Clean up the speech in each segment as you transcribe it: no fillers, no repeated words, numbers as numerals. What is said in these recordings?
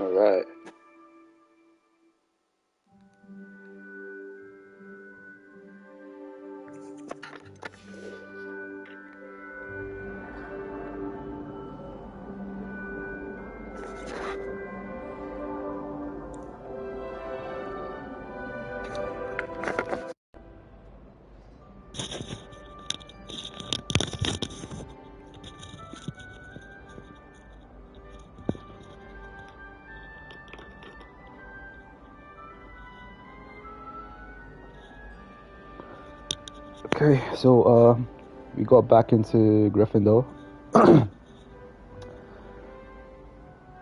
All right. Okay, so we got back into Gryffindor in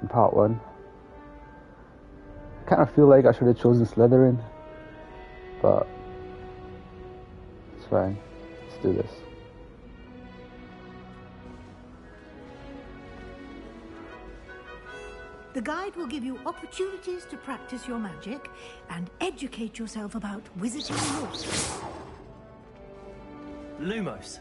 part 1. I kind of feel like I should have chosen Slytherin, but it's fine. Let's do this. The guide will give you opportunities to practice your magic and educate yourself about wizarding rules. Lumos.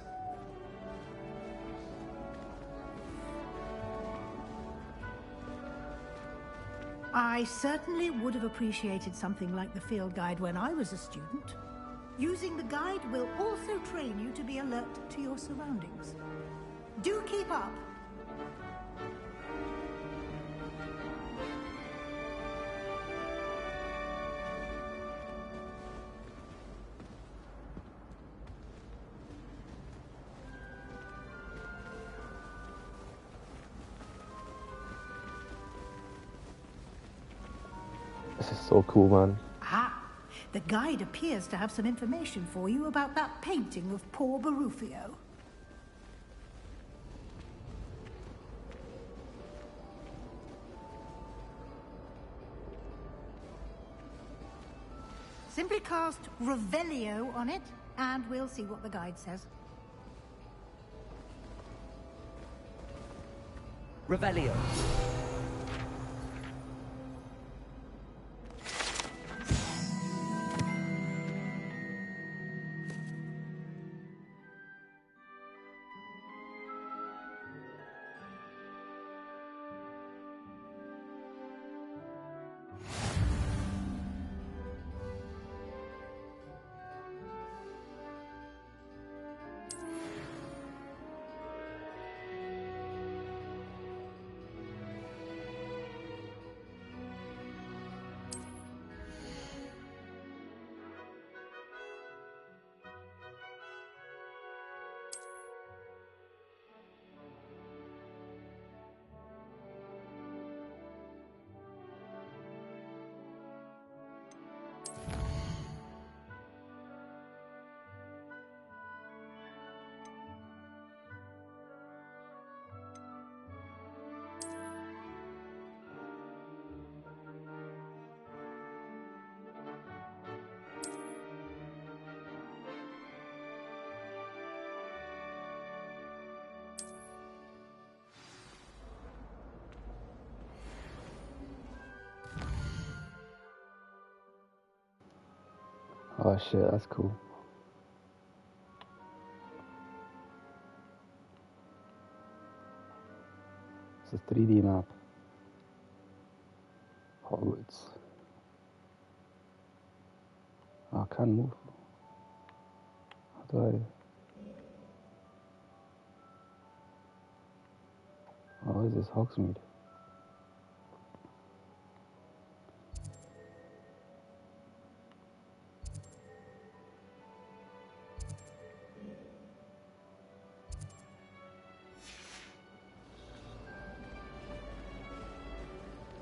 I certainly would have appreciated something like the field guide when I was a student. Using the guide will also train you to be alert to your surroundings. Do keep up. This is so cool, man. Ah, the guide appears to have some information for you about that painting of poor Barufio. Simply cast Revelio on it, and we'll see what the guide says. Revelio. Oh shit, that's cool. It's a 3D map. Hogwarts. Oh, I can't move. How do I... Oh, is this Hogsmeade?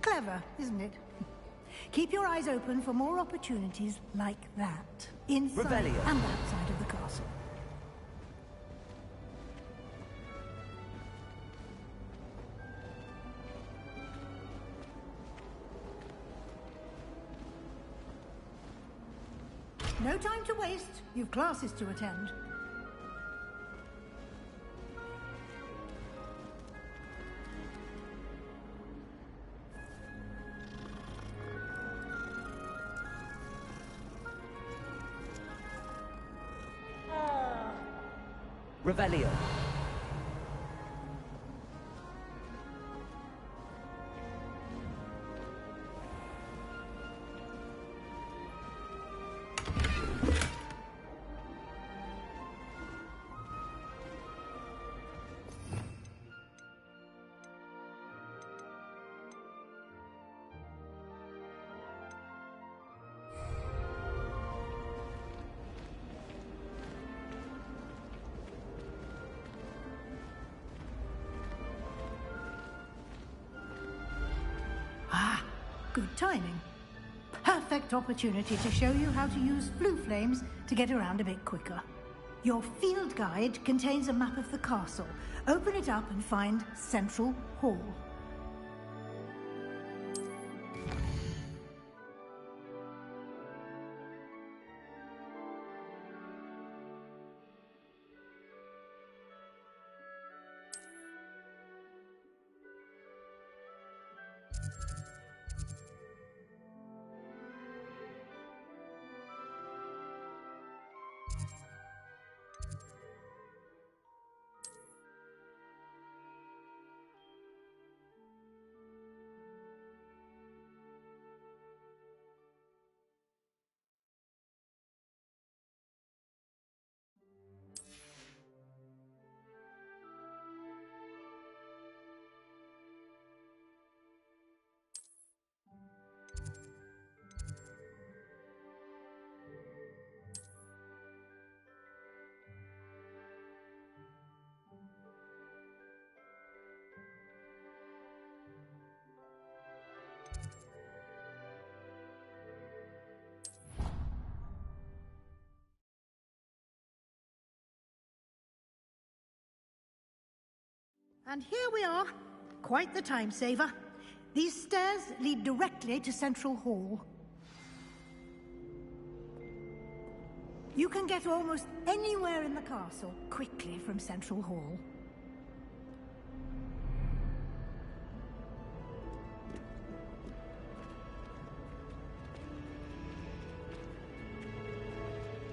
Clever, isn't it? Keep your eyes open for more opportunities like that, inside Revelio. and outside of the castle. No time to waste. You've classes to attend. Revelio. Good timing. Perfect opportunity to show you how to use blue flames to get around a bit quicker. Your field guide contains a map of the castle. Open it up and find Central Hall. And here we are. Quite the time saver. These stairs lead directly to Central Hall. You can get almost anywhere in the castle quickly from Central Hall.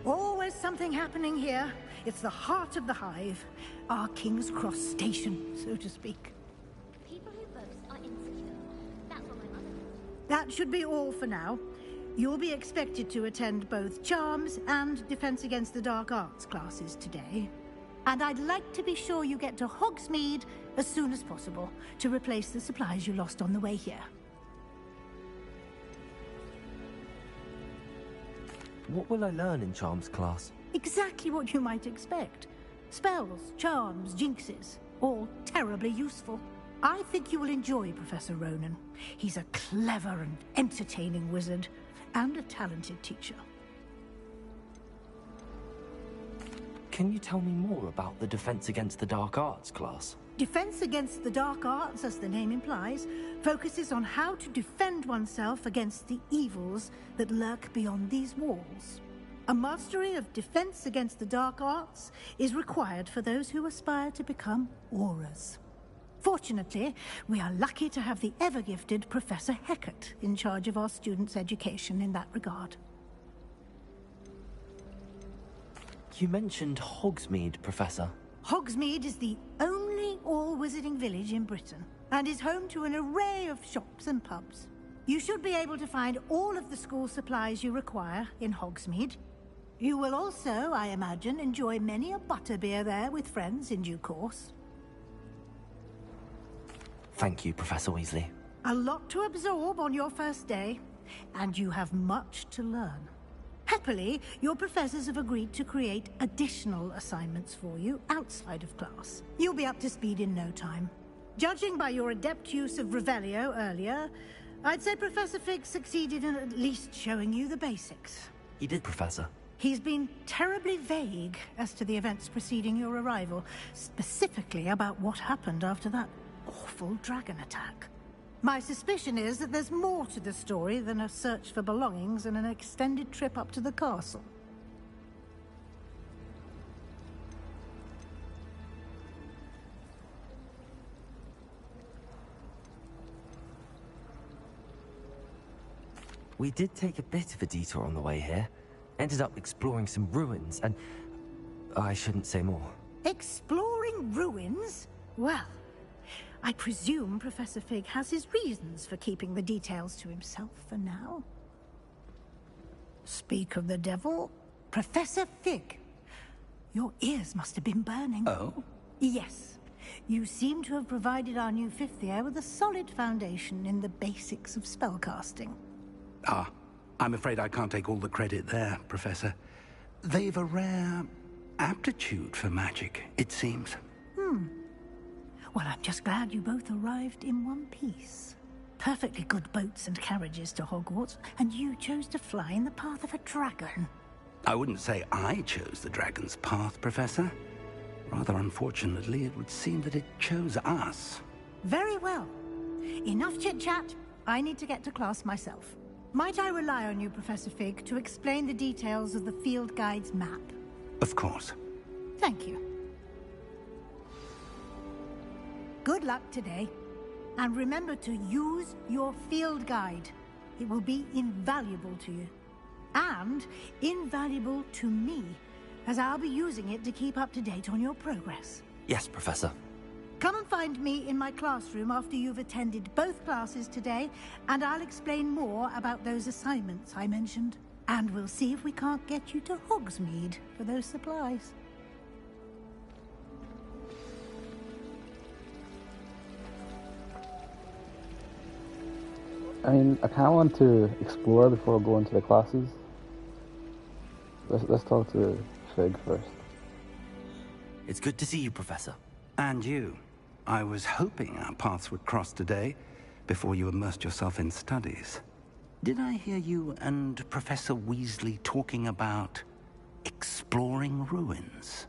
Always something happening here. It's the heart of the hive. Our King's Cross station, so to speak. People who boast are insecure. That's what my mother says. That should be all for now. You'll be expected to attend both Charms and Defense Against the Dark Arts classes today. And I'd like to be sure you get to Hogsmeade as soon as possible to replace the supplies you lost on the way here. What will I learn in Charms class? Exactly what you might expect. Spells, charms, jinxes, all terribly useful. I think you will enjoy Professor Ronan. He's a clever and entertaining wizard, and a talented teacher. Can you tell me more about the Defense Against the Dark Arts class? Defense Against the Dark Arts, as the name implies, focuses on how to defend oneself against the evils that lurk beyond these walls. A mastery of Defense Against the Dark Arts is required for those who aspire to become Aurors. Fortunately, we are lucky to have the ever-gifted Professor Hecat in charge of our students' education in that regard. You mentioned Hogsmeade, Professor. Hogsmeade is the only all-wizarding village in Britain, and is home to an array of shops and pubs. You should be able to find all of the school supplies you require in Hogsmeade. You will also, I imagine, enjoy many a butterbeer there with friends in due course. Thank you, Professor Weasley. A lot to absorb on your first day, and you have much to learn. Happily, your professors have agreed to create additional assignments for you outside of class. You'll be up to speed in no time. Judging by your adept use of Revelio earlier, I'd say Professor Fig succeeded in at least showing you the basics. He did, Professor. He's been terribly vague as to the events preceding your arrival, specifically about what happened after that awful dragon attack. My suspicion is that there's more to the story than a search for belongings and an extended trip up to the castle. We did take a bit of a detour on the way here. Ended up exploring some ruins, and I shouldn't say more. Exploring ruins? Well, I presume Professor Fig has his reasons for keeping the details to himself for now. Speak of the devil, Professor Fig. Your ears must have been burning. Oh? Yes. You seem to have provided our new fifth year with a solid foundation in the basics of spellcasting. Ah, I'm afraid I can't take all the credit there, Professor. They've a rare aptitude for magic, it seems. Well, I'm just glad you both arrived in one piece. perfectly good boats and carriages to Hogwarts, and you chose to fly in the path of a dragon. I wouldn't say I chose the dragon's path, Professor. Rather unfortunately, it would seem that it chose us. Very well. Enough chit-chat. I need to get to class myself. Might I rely on you, Professor Fig, to explain the details of the field guide's map? Of course. Thank you. Good luck today. And remember to use your field guide. It will be invaluable to you. And invaluable to me, as I'll be using it to keep up to date on your progress. Yes, Professor. Come and find me in my classroom after you've attended both classes today, and I'll explain more about those assignments I mentioned. And we'll see if we can't get you to Hogsmeade for those supplies. I mean, I kind of want to explore before I go into the classes. Let's talk to Fig first. It's good to see you, Professor. And you. I was hoping our paths would cross today, before you immersed yourself in studies. Did I hear you and Professor Weasley talking about exploring ruins?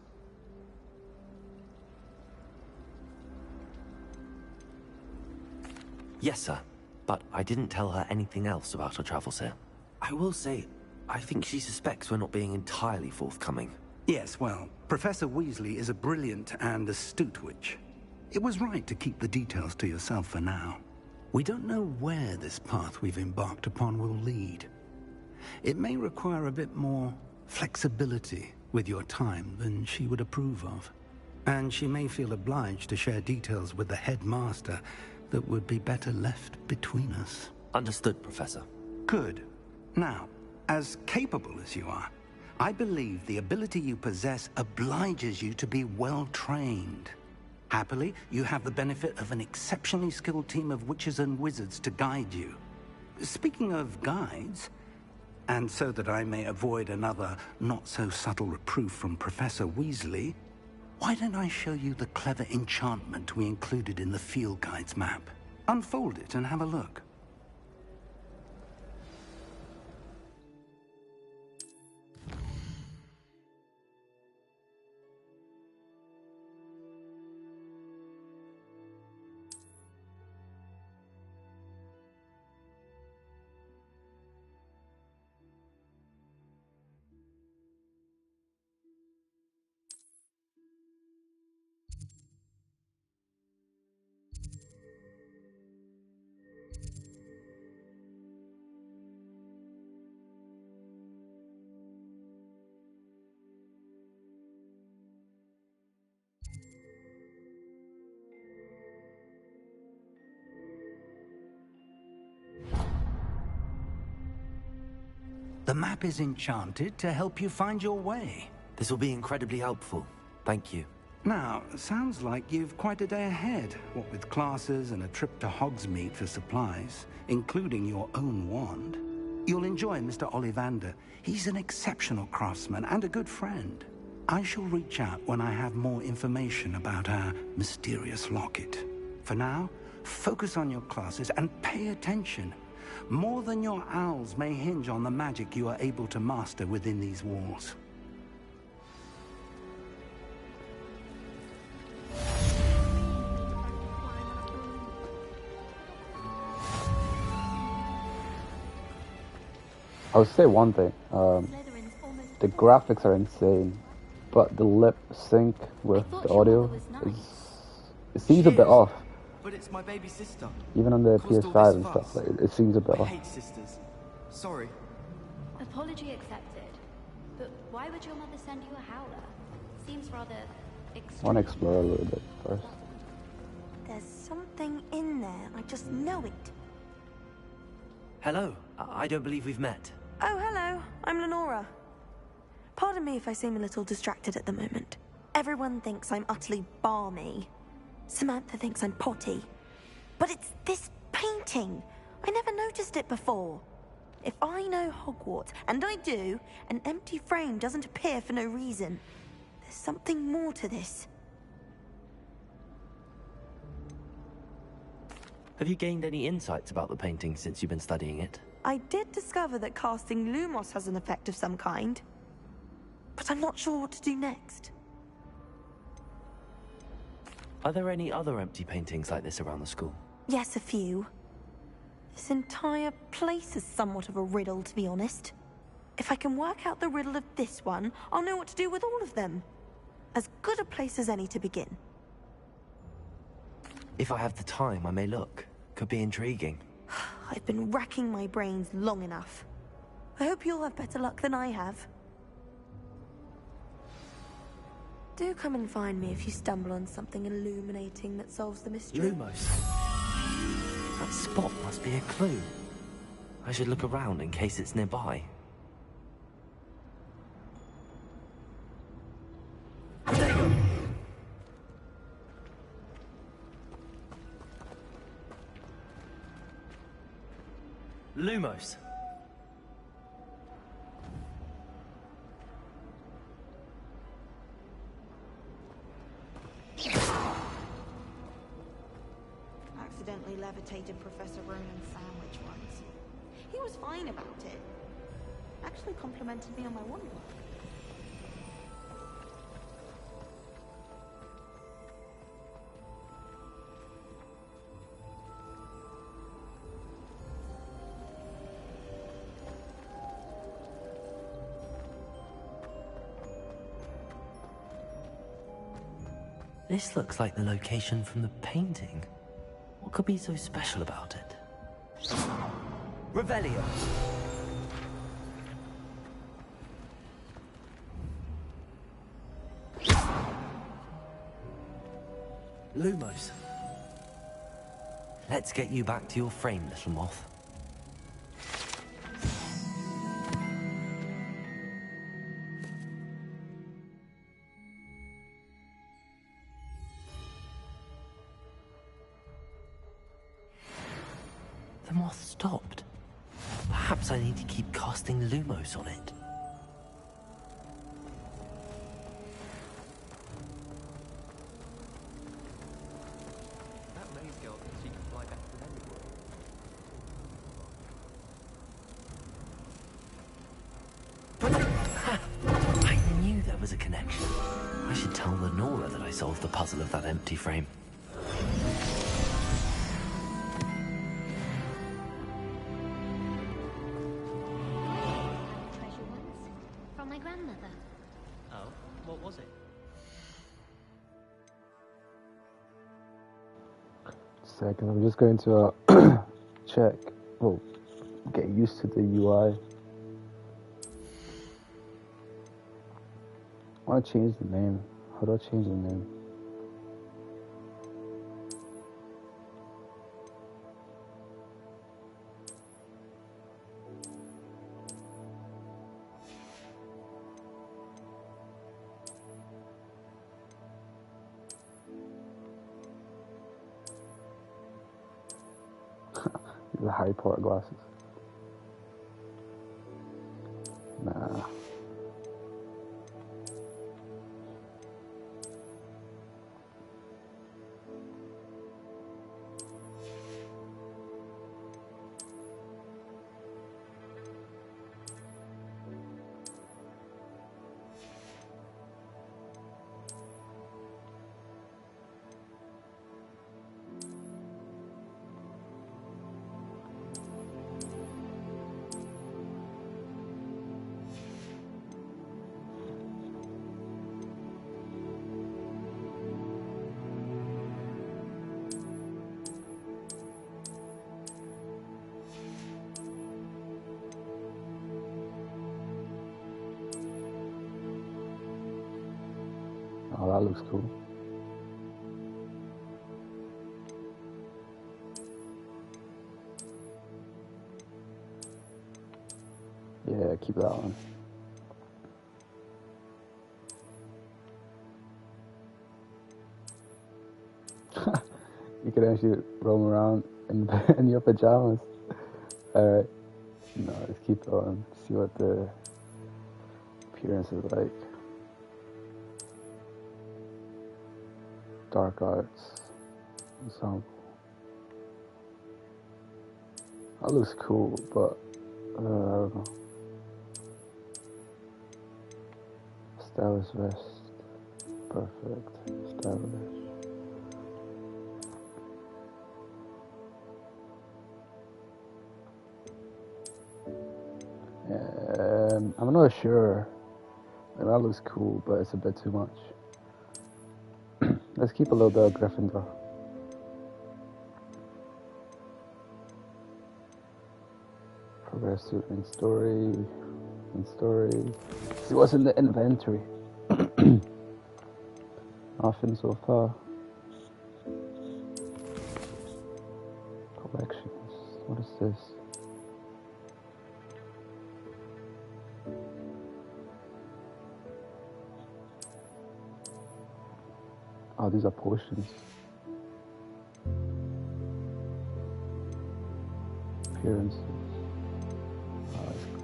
Yes, sir. But I didn't tell her anything else about our travels here. I will say, I think she suspects we're not being entirely forthcoming. Yes, well, Professor Weasley is a brilliant and astute witch. It was right to keep the details to yourself for now. We don't know where this path we've embarked upon will lead. It may require a bit more flexibility with your time than she would approve of. And she may feel obliged to share details with the headmaster that would be better left between us. Understood, Professor. Good. Now, as capable as you are, I believe the ability you possess obliges you to be well trained. Happily, you have the benefit of an exceptionally skilled team of witches and wizards to guide you. Speaking of guides, and so that I may avoid another not-so-subtle reproof from Professor Weasley, why don't I show you the clever enchantment we included in the field guide's map? Unfold it and have a look. The map is enchanted to help you find your way. This will be incredibly helpful. Thank you. Now, sounds like you've quite a day ahead, what with classes and a trip to Hogsmeade for supplies, including your own wand. You'll enjoy Mr. Ollivander. He's an exceptional craftsman and a good friend. I shall reach out when I have more information about our mysterious locket. For now, focus on your classes and pay attention. More than your owls may hinge on the magic you are able to master within these walls. I would say one thing. The graphics are insane, but the lip sync with the audio it seems a bit off. But it's my baby sister. Even on the PS5 and stuff, like, it seems a bit I off. hate sisters. Sorry. Apology accepted. But why would your mother send you a howler? Seems rather I want to explore a little bit first. There's something in there. I just know it. Hello. I don't believe we've met. Oh, hello. I'm Lenora. Pardon me if I seem a little distracted at the moment. Everyone thinks I'm utterly balmy. Samantha thinks I'm potty. But it's this painting. I never noticed it before. If I know Hogwarts, and I do, an empty frame doesn't appear for no reason. There's something more to this. Have you gained any insights about the painting since you've been studying it? I did discover that casting Lumos has an effect of some kind, but I'm not sure what to do next. Are there any other empty paintings like this around the school? Yes, a few. This entire place is somewhat of a riddle, to be honest. If I can work out the riddle of this one, I'll know what to do with all of them. As good a place as any to begin. If I have the time, I may look. Could be intriguing. I've been racking my brains long enough. I hope you'll have better luck than I have. Do come and find me if you stumble on something illuminating that solves the mystery. Lumos. That spot must be a clue. I should look around in case it's nearby. Diagon! Lumos. Accidentally levitated Professor Ronan's sandwich once. He was fine about it. Actually complimented me on my wand work. This looks like the location from the painting. What could be so special about it? Revelio. Lumos. Let's get you back to your frame, little moth. The moth stopped. Perhaps I need to keep casting Lumos on it. That maze girl thinks she can fly better than anyone. I knew there was a connection. I should tell Lenora that I solved the puzzle of that empty frame. Treasure once from my grandmother. Oh, what was it? Second, I'm just going to check. Well, get used to the UI. I want to change the name. How do I change the name? The Harry Potter glasses. Nah. Oh, that looks cool. Yeah, keep that on. You could actually roam around in your pajamas. Alright. No, let's keep it on. See what the appearance is like. Dark arts. Ensemble. That looks cool, but I don't know. Stylish vest. Perfect. Stylish. I'm not sure. Like, that looks cool, but it's a bit too much. Let's keep a little bit of Gryffindor. Progress to in story. See what's in the inventory. Nothing so far. Collections. What is this? Oh, these are potions. Appearances.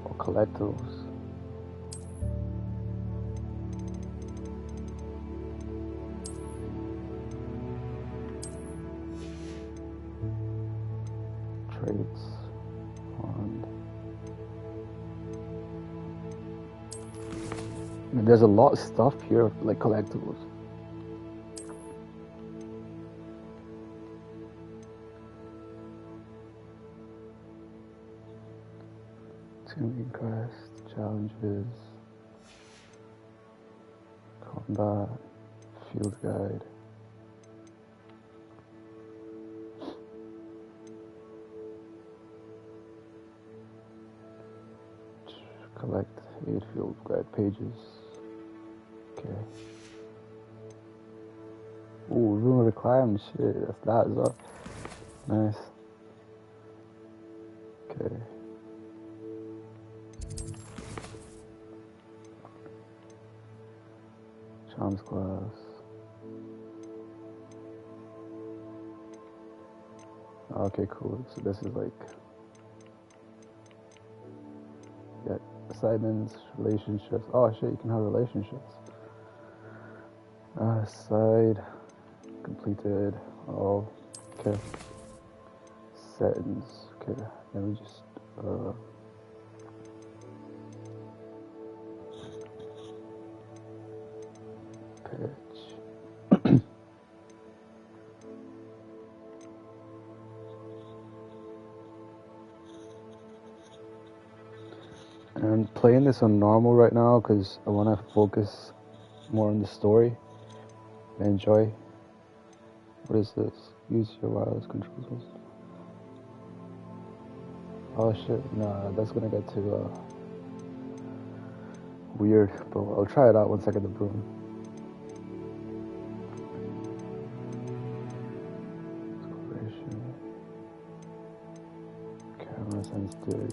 Or collectibles. Traits. Wand. I mean, there's a lot of stuff here, like collectibles. Tuning quest, challenges, combat, field guide. Collect 8 field guide pages. Okay. Ooh, room requirement shit, that's that as well. Nice. Okay. Charms class. Okay, cool. So this is like, yeah, assignments, relationships. Oh shit, you can have relationships. Side completed. Oh, okay. Settings. Okay, let me just pitch. I'm playing this on normal right now because I want to focus more on the story and enjoy. What is this? Use your wireless controls. Oh shit, nah, that's gonna get too weird, but I'll try it out once I get the broom. Camera sensitive.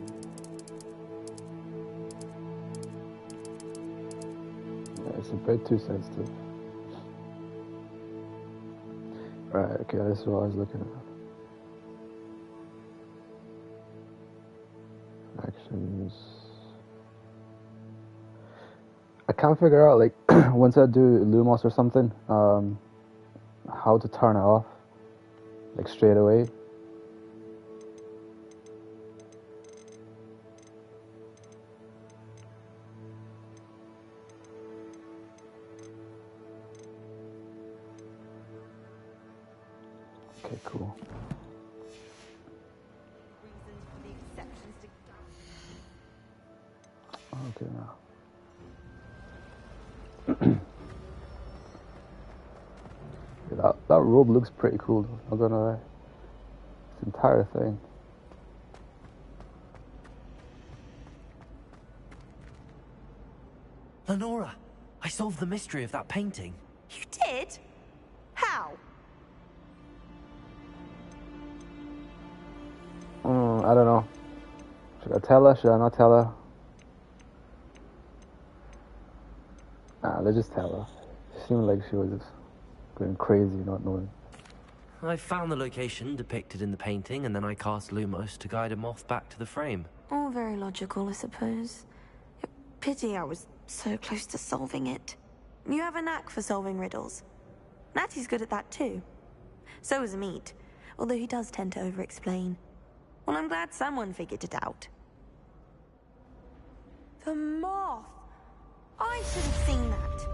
Yeah, it's a bit too sensitive. Right, okay, this is what I was looking at. Actions. I can't figure out, like, once I do Lumos or something, how to turn it off, like, straight away. Okay, cool. Okay, now. Yeah, that robe looks pretty cool, though, not gonna lie. This entire thing. Lenora, I solved the mystery of that painting. You did? How? I don't know. Should I tell her? Should I not tell her? Nah, let's just tell her. She seemed like she was just going crazy, not knowing. I found the location depicted in the painting, and then I cast Lumos to guide a moth back to the frame. All very logical, I suppose. Pity I was so close to solving it. You have a knack for solving riddles. Natty's good at that too. So is Meat, although he does tend to over-explain. Well, I'm glad someone figured it out. The moth! I should have seen that.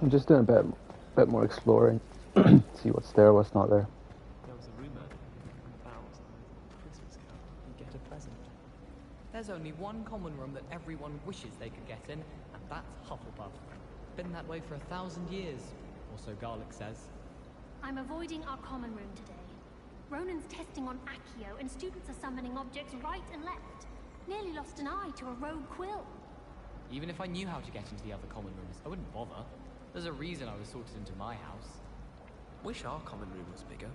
I'm just doing a bit more exploring. See what's there, what's not there. There was a rumour about Christmas carol. You get a present. There's only one common room that everyone wishes they could get in, and that's Hufflepuff. Been that way for 1,000 years, or so Garlic says. I'm avoiding our common room today. Ronan's testing on Accio, and students are summoning objects right and left. Nearly lost an eye to a rogue quill. Even if I knew how to get into the other common rooms, I wouldn't bother. There's a reason I was sorted into my house. Wish our common room was bigger.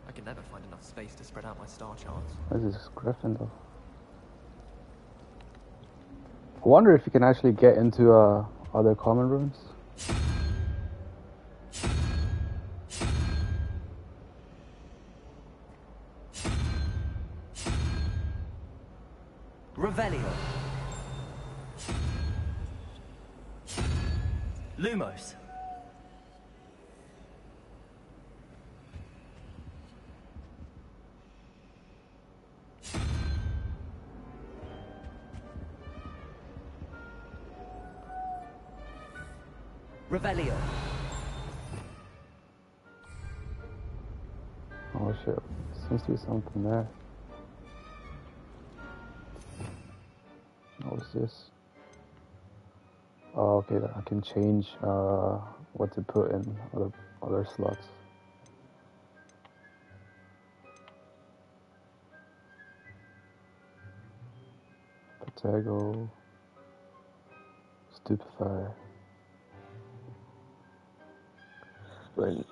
I could never find enough space to spread out my star charts. This is Gryffindor. I wonder if you can actually get into other common rooms. Revelio. Lumos. Revelio. Oh shit, seems to be something there. What is this? Oh, okay, I can change what to put in other slots. Potato, Stupefy. Wait,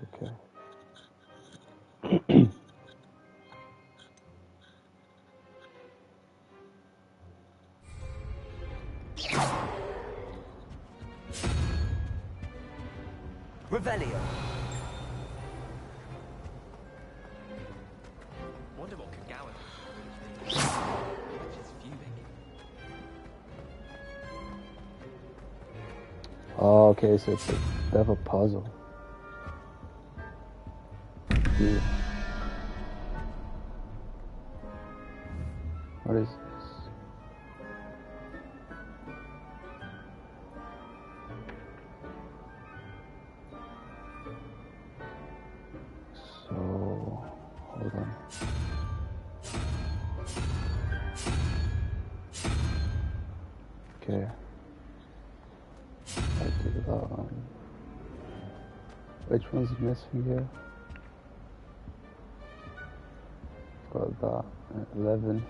okay. Revelio. Wonder what could Gowan. She's fuming. Oh, okay, so it's a bit of a puzzle. Yeah. What is this? So, hold on. Okay. I do that one. Which one's missing here? Got that at 11.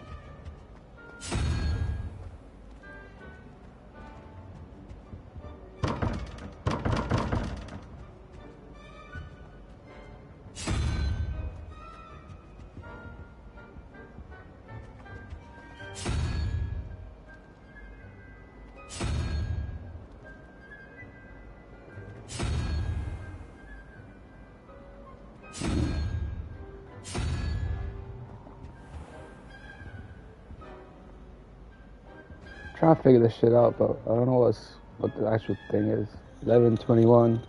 Trying to figure this shit out, but I don't know what the actual thing is. 1121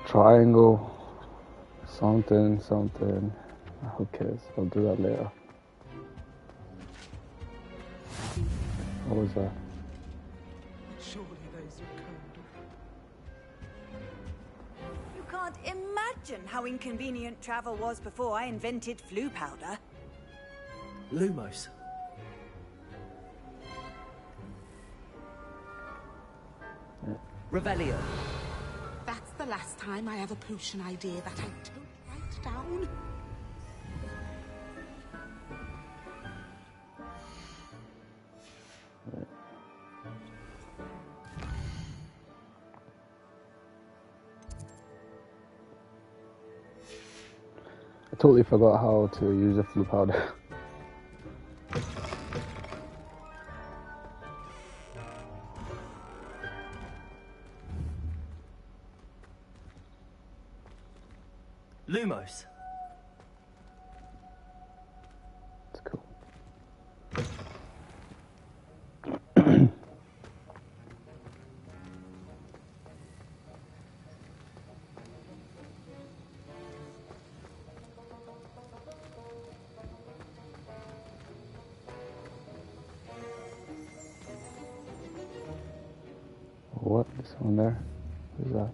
triangle something. Who cares? I'll do that later. What was that? Surely there's a code. You can't imagine how inconvenient travel was before I invented flu powder. Lumos. Revelio. That's the last time I have a potion idea that I don't write down. totally forgot how to use a flu powder. Lumos. It's cool. What? There's someone there? Who's that?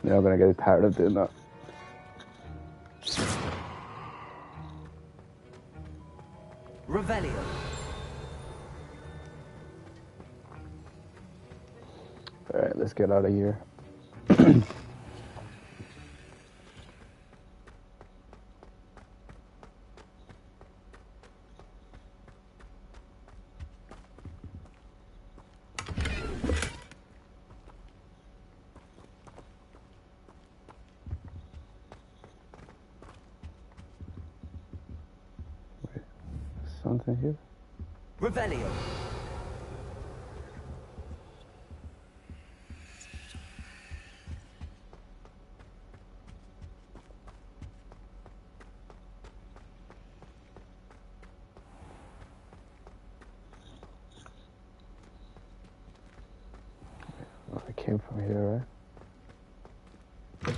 You're not gonna get tired of doing that. Revelio. Alright, let's get out of here. Something here? Revelio. Oh, I came from here, right?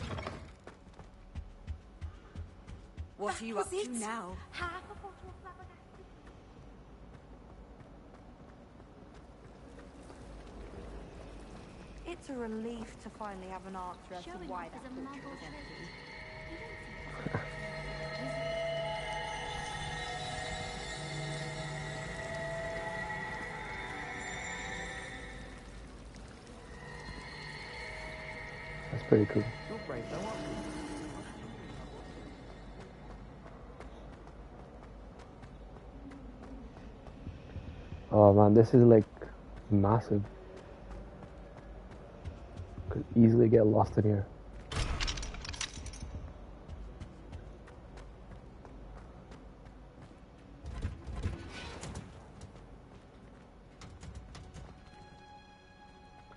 What are you up to now? It's a relief to finally have an answer as to why that portrait was empty. That's pretty cool. You're brave, though, aren't you? Oh man, this is like massive. Could easily get lost in here.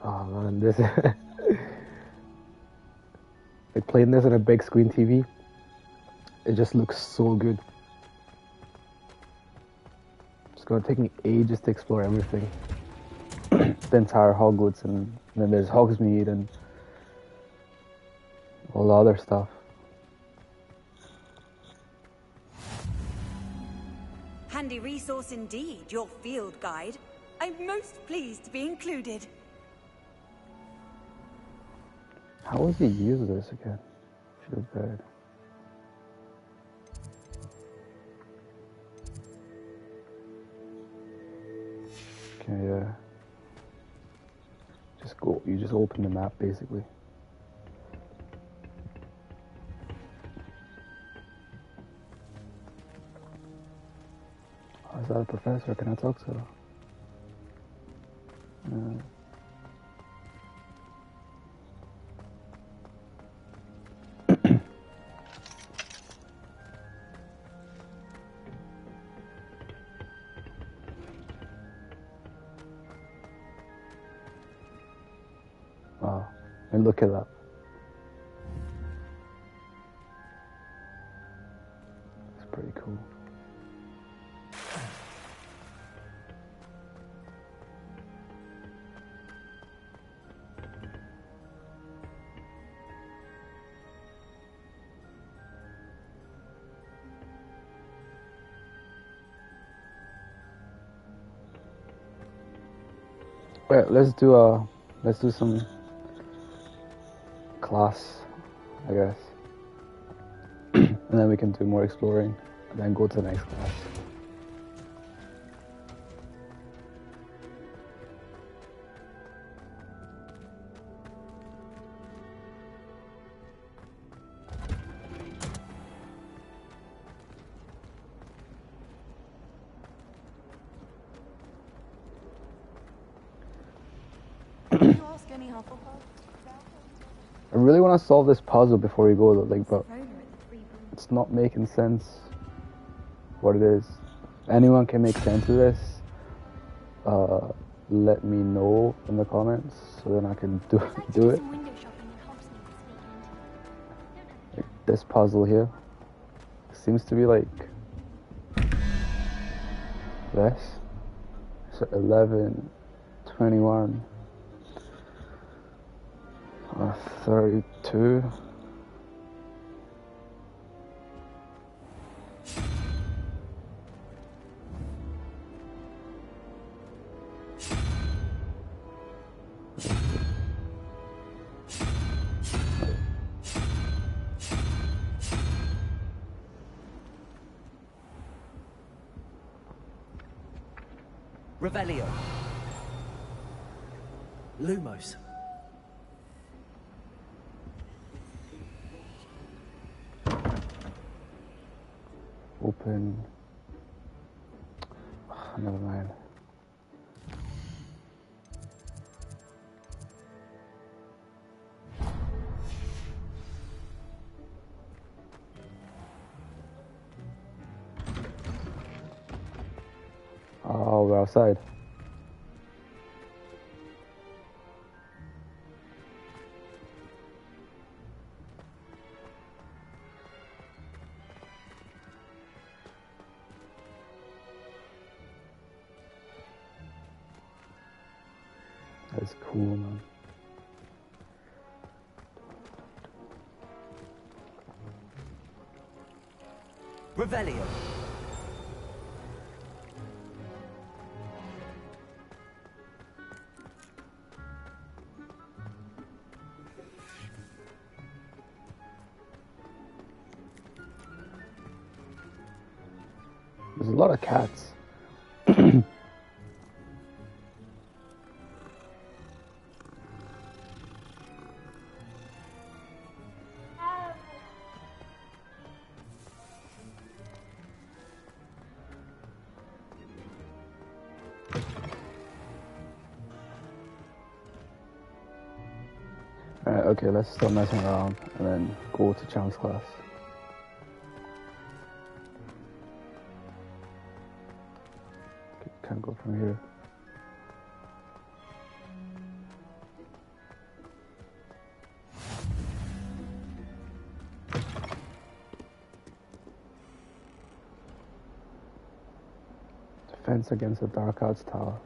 Oh man, this like playing this on a big screen TV, it just looks so good. It's gonna take me ages to explore everything. The entire Hogwarts, and then there's Hogsmeade and all the other stuff. Handy resource indeed, your field guide. I'm most pleased to be included. How does he use this again? Field guide. Okay, yeah. You just open the map basically. Oh, is that a professor? Can I talk to her? Wow, and look at that. That's pretty cool. Right, let's do some class, I guess. And then we can do more exploring, and then go to the next class. any Hufflepuff? I really want to solve this puzzle before we go, like, but it's not making sense what it is. Anyone can make sense of this. Let me know in the comments so then I can do it. Like this puzzle here seems to be like this. So 11, 21, 32. Revelio. Lumos. Open. Never mind. Oh, we're outside. That's cool, man. Revelio. There's a lot of cats. Alright, okay, let's stop messing around and then go to chance class. Okay, can't go from here. Defense against the Dark Arts Tower.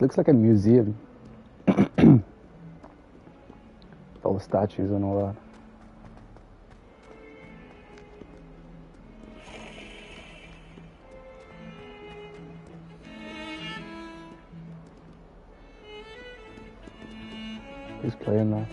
Looks like a museum. All the statues and all that. Who's playing that?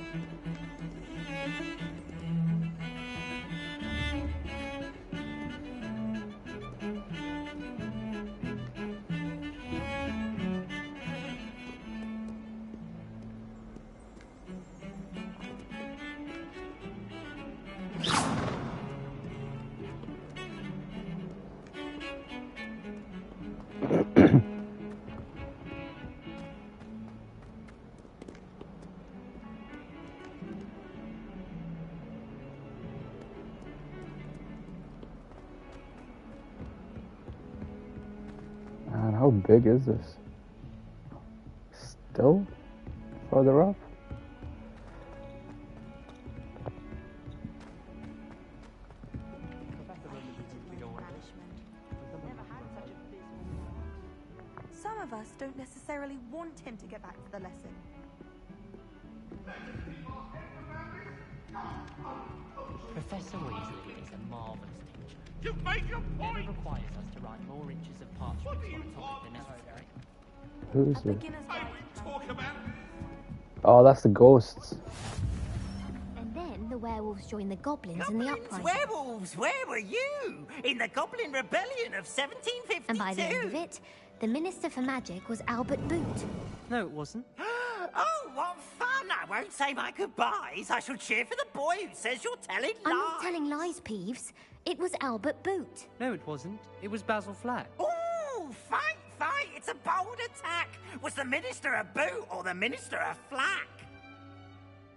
Man, how big is this? Still further up? some of us don't necessarily want him to get back to the lesson. Professor Weasley is a marvellous teacher. You've made your point! Never requires us to write more inches of parchment on a topic than necessary. Who's A it? beginner's I guide. will talk about... Oh, that's the ghosts. And then the werewolves joined the goblins in the uprising. Werewolves, where were you? In the Goblin Rebellion of 1752? And by the end of it, the Minister for Magic was Albert Boot. No, it wasn't. Oh, what fun! I won't say my goodbyes. I shall cheer for the boy who says you're telling lies. I'm not telling lies, Peeves. It was Albert Boot. No, it wasn't. It was Basil Flack. Ooh, fight! It's a bold attack. Was the Minister a boot or the Minister a flack?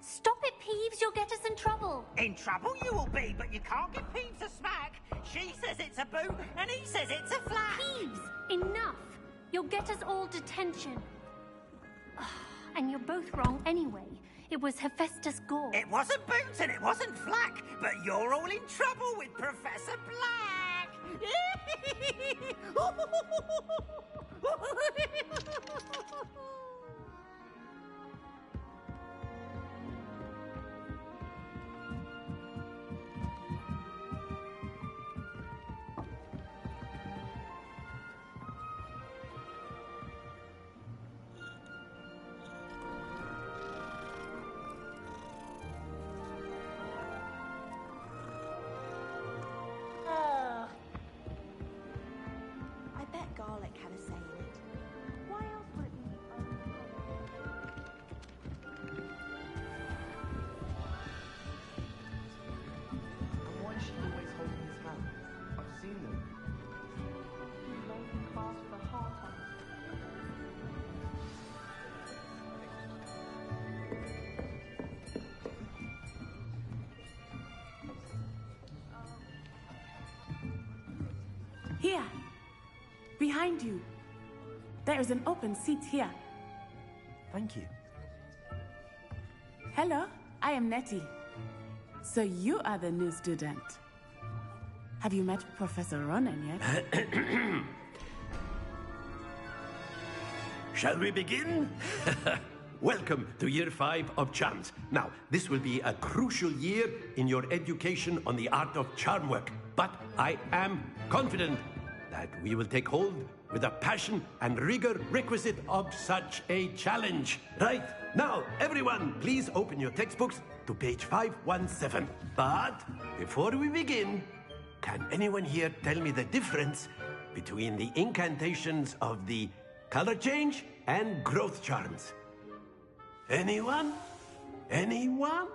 Stop it, Peeves. You'll get us in trouble. In trouble you will be, but you can't give Peeves a smack. She says it's a boot, and he says it's a flack. Peeves, enough. You'll get us all detention. And you're both wrong anyway. It was Hephaestus Gore. It wasn't Boots and it wasn't Flack, but you're all in trouble with Professor Black. I bet garlic had a say in it. Why else would it be? And why is she always holding his hand? I've seen them. Class with a heart on. Here, behind you. There is an open seat here. Thank you. Hello, I am Nettie. So you are the new student. Have you met Professor Ronan yet? Shall we begin? Welcome to Year 5 of Charms. Now, this will be a crucial year in your education on the art of charm work. But I am confident that we will take hold with the passion and rigor requisite of such a challenge. Right, now, everyone, please open your textbooks to page 517. But before we begin, can anyone here tell me the difference between the incantations of the color change and growth charms? Anyone? Anyone?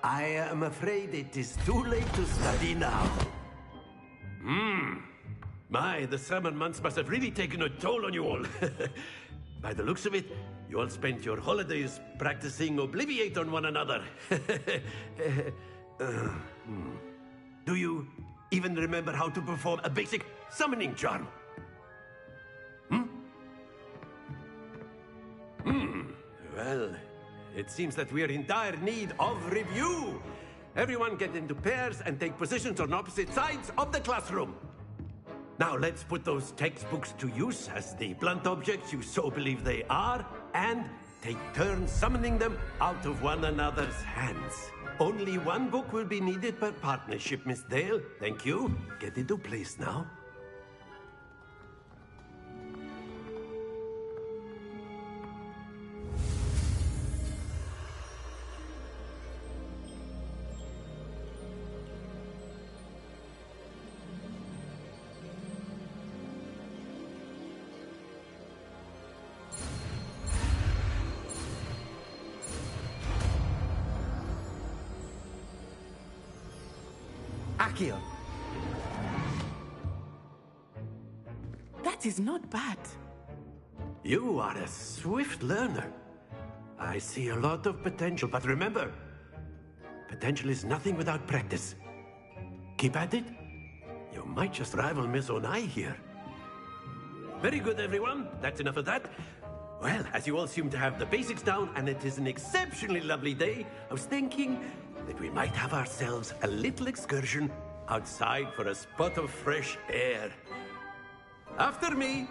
I am afraid it is too late to study now. My, the summer months must have really taken a toll on you all. By the looks of it, you all spent your holidays practicing Obliviate on one another. Do you even remember how to perform a basic summoning charm? Well, it seems that we are in dire need of review. Everyone get into pairs and take positions on opposite sides of the classroom. Now let's put those textbooks to use as the blunt objects you so believe they are, and take turns summoning them out of one another's hands. Only one book will be needed per partnership, Miss Dale. Thank you. Get into place now. Accio. That is not bad. You are a swift learner. I see a lot of potential, but remember, potential is nothing without practice. Keep at it. You might just rival Miss Onai here. Very good, everyone. That's enough of that. Well, as you all seem to have the basics down, and it is an exceptionally lovely day, I was thinking that we might have ourselves a little excursion outside for a spot of fresh air. After me.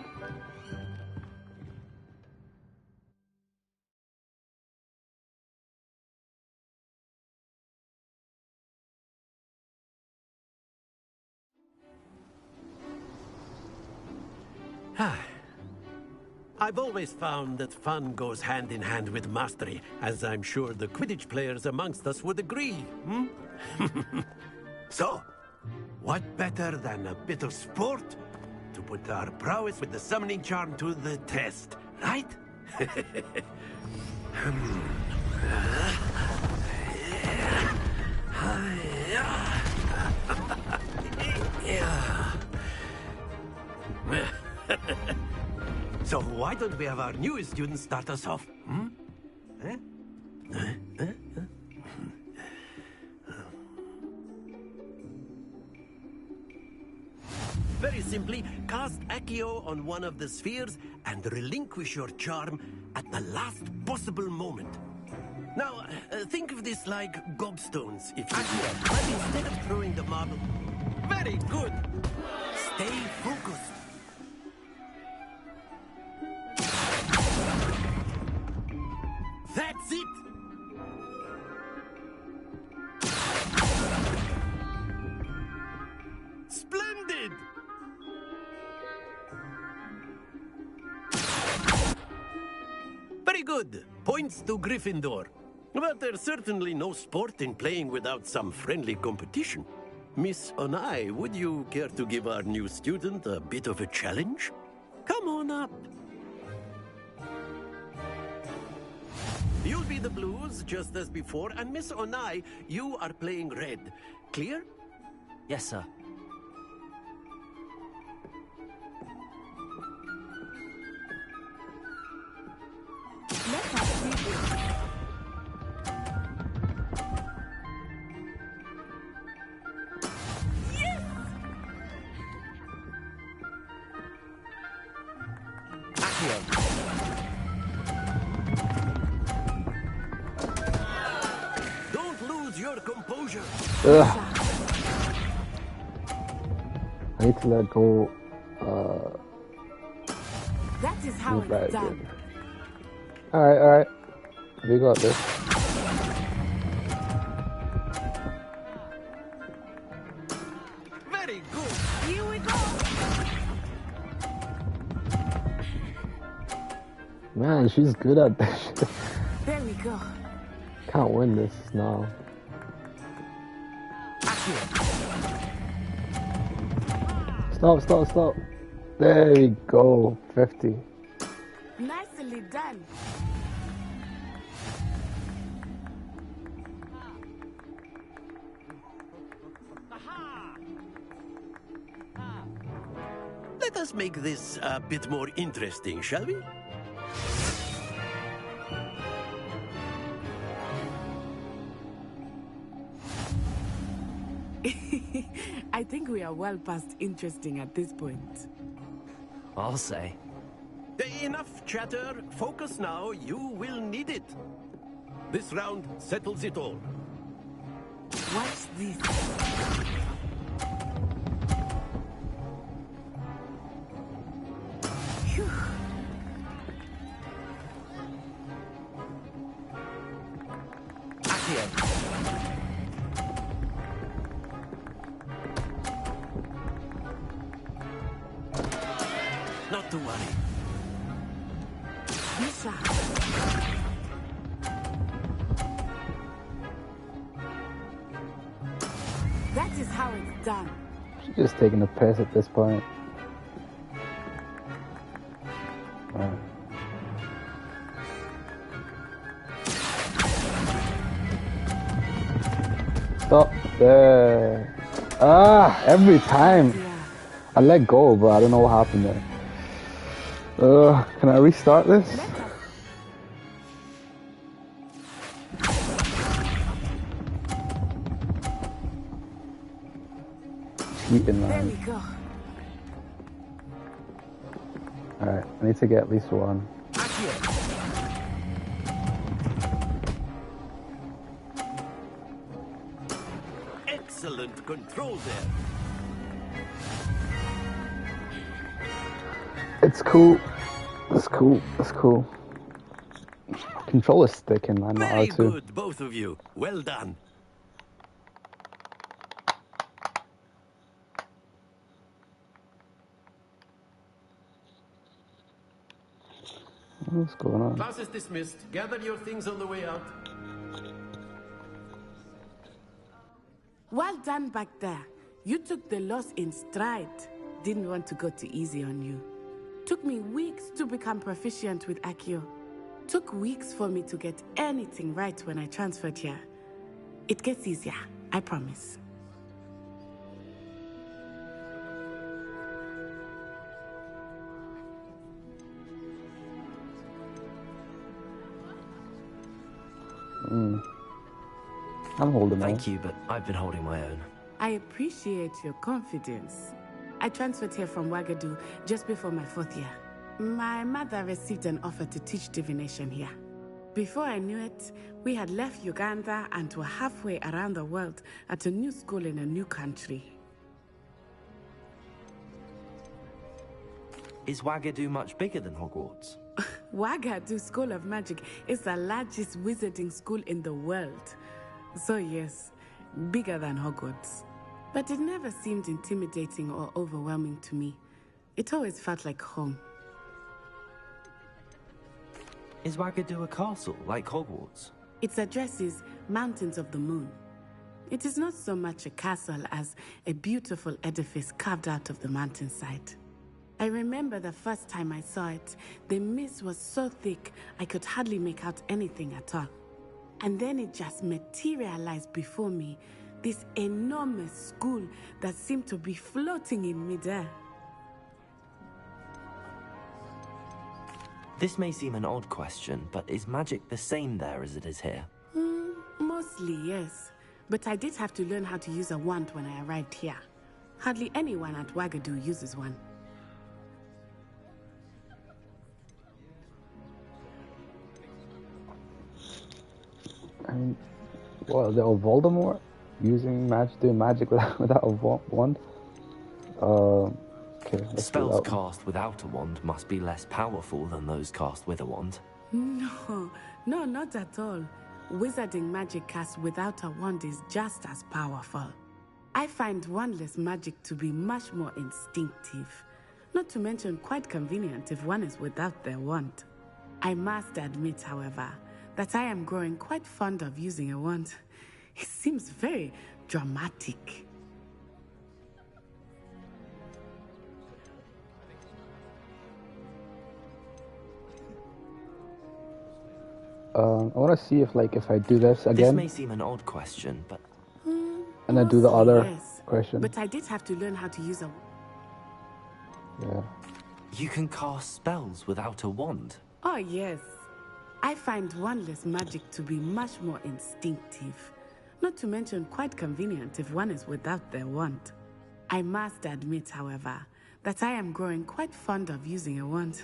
I've always found that fun goes hand in hand with mastery, as I'm sure the Quidditch players amongst us would agree, hmm? So, what better than a bit of sport to put our prowess with the summoning charm to the test, right? So why don't we have our newest student start us off? Hmm? Very simply, cast Accio on one of the spheres and relinquish your charm at the last possible moment. Now, think of this like gobstones, if you will. But instead of throwing the marble... Very good! Stay focused. That's it! Splendid! Very good. Points to Gryffindor. But there's certainly no sport in playing without some friendly competition. Miss Onai, would you care to give our new student a bit of a challenge? Come on up. You'll be the blues, just as before, and Miss Onai, you are playing red. Clear? Yes, sir. Don't lose your composure. Ugh. I need to let go. That is how it's done. Alright. We got this. Very good. Here we go. Man, she's good at this shit. There we go. Can't win this now. Stop. There we go. 50. Nicely done. Let us make this a bit more interesting, shall we? I think we are well past interesting at this point. I'll say. Enough chatter. Focus now. You will need it. This round settles it all. Watch this. Phew. Not to worry. Lisa. That is how it's done. She's just taking a piss at this point. Right. Stop there. Every time. I let go, but I don't know what happened there. Can I restart this? Cheating, man. There we go. Alright, I need to get at least one. Excellent. excellent control there. It's cool. It's cool. It's cool. Controller sticking, man. Not Very R2. good, both of you. Well done. What's going on? Class is dismissed. Gather your things on the way out. Well done back there. You took the loss in stride. Didn't want to go too easy on you. Took me weeks to become proficient with Accio. Took weeks for me to get anything right when I transferred here. It gets easier, I promise. I'm holding on. Thank you, but I've been holding my own. I appreciate your confidence. I transferred here from Wagadu just before my 4th year. My mother received an offer to teach divination here. Before I knew it, we had left Uganda and were halfway around the world at a new school in a new country. Is Wagadu much bigger than Hogwarts? Wagadu School of Magic is the largest wizarding school in the world. So yes, bigger than Hogwarts. But it never seemed intimidating or overwhelming to me. It always felt like home. Is Wagadu a castle, like Hogwarts? Its address is Mountains of the Moon. It is not so much a castle as a beautiful edifice carved out of the mountainside. I remember the first time I saw it, the mist was so thick I could hardly make out anything at all. And then it just materialized before me, this enormous school that seemed to be floating in midair. This may seem an odd question, but is magic the same there as it is here? Mostly, yes. But I did have to learn how to use a wand when I arrived here. Hardly anyone at Wagadu uses one. I mean, what, the Voldemort using magic, doing magic without a wand? Okay, let's Spells cast without a wand must be less powerful than those cast with a wand. No, not at all. Wizarding magic cast without a wand is just as powerful. I find wandless magic to be much more instinctive. Not to mention quite convenient if one is without their wand. I must admit, however, that I am growing quite fond of using a wand. It seems very dramatic. I want to see if I do this again. This may seem an odd question, but... And then do the other yes, question. But I did have to learn how to use a... Yeah. You can cast spells without a wand? Oh, yes. I find wandless magic to be much more instinctive. Not to mention quite convenient if one is without their wand. I must admit, however, that I am growing quite fond of using a wand.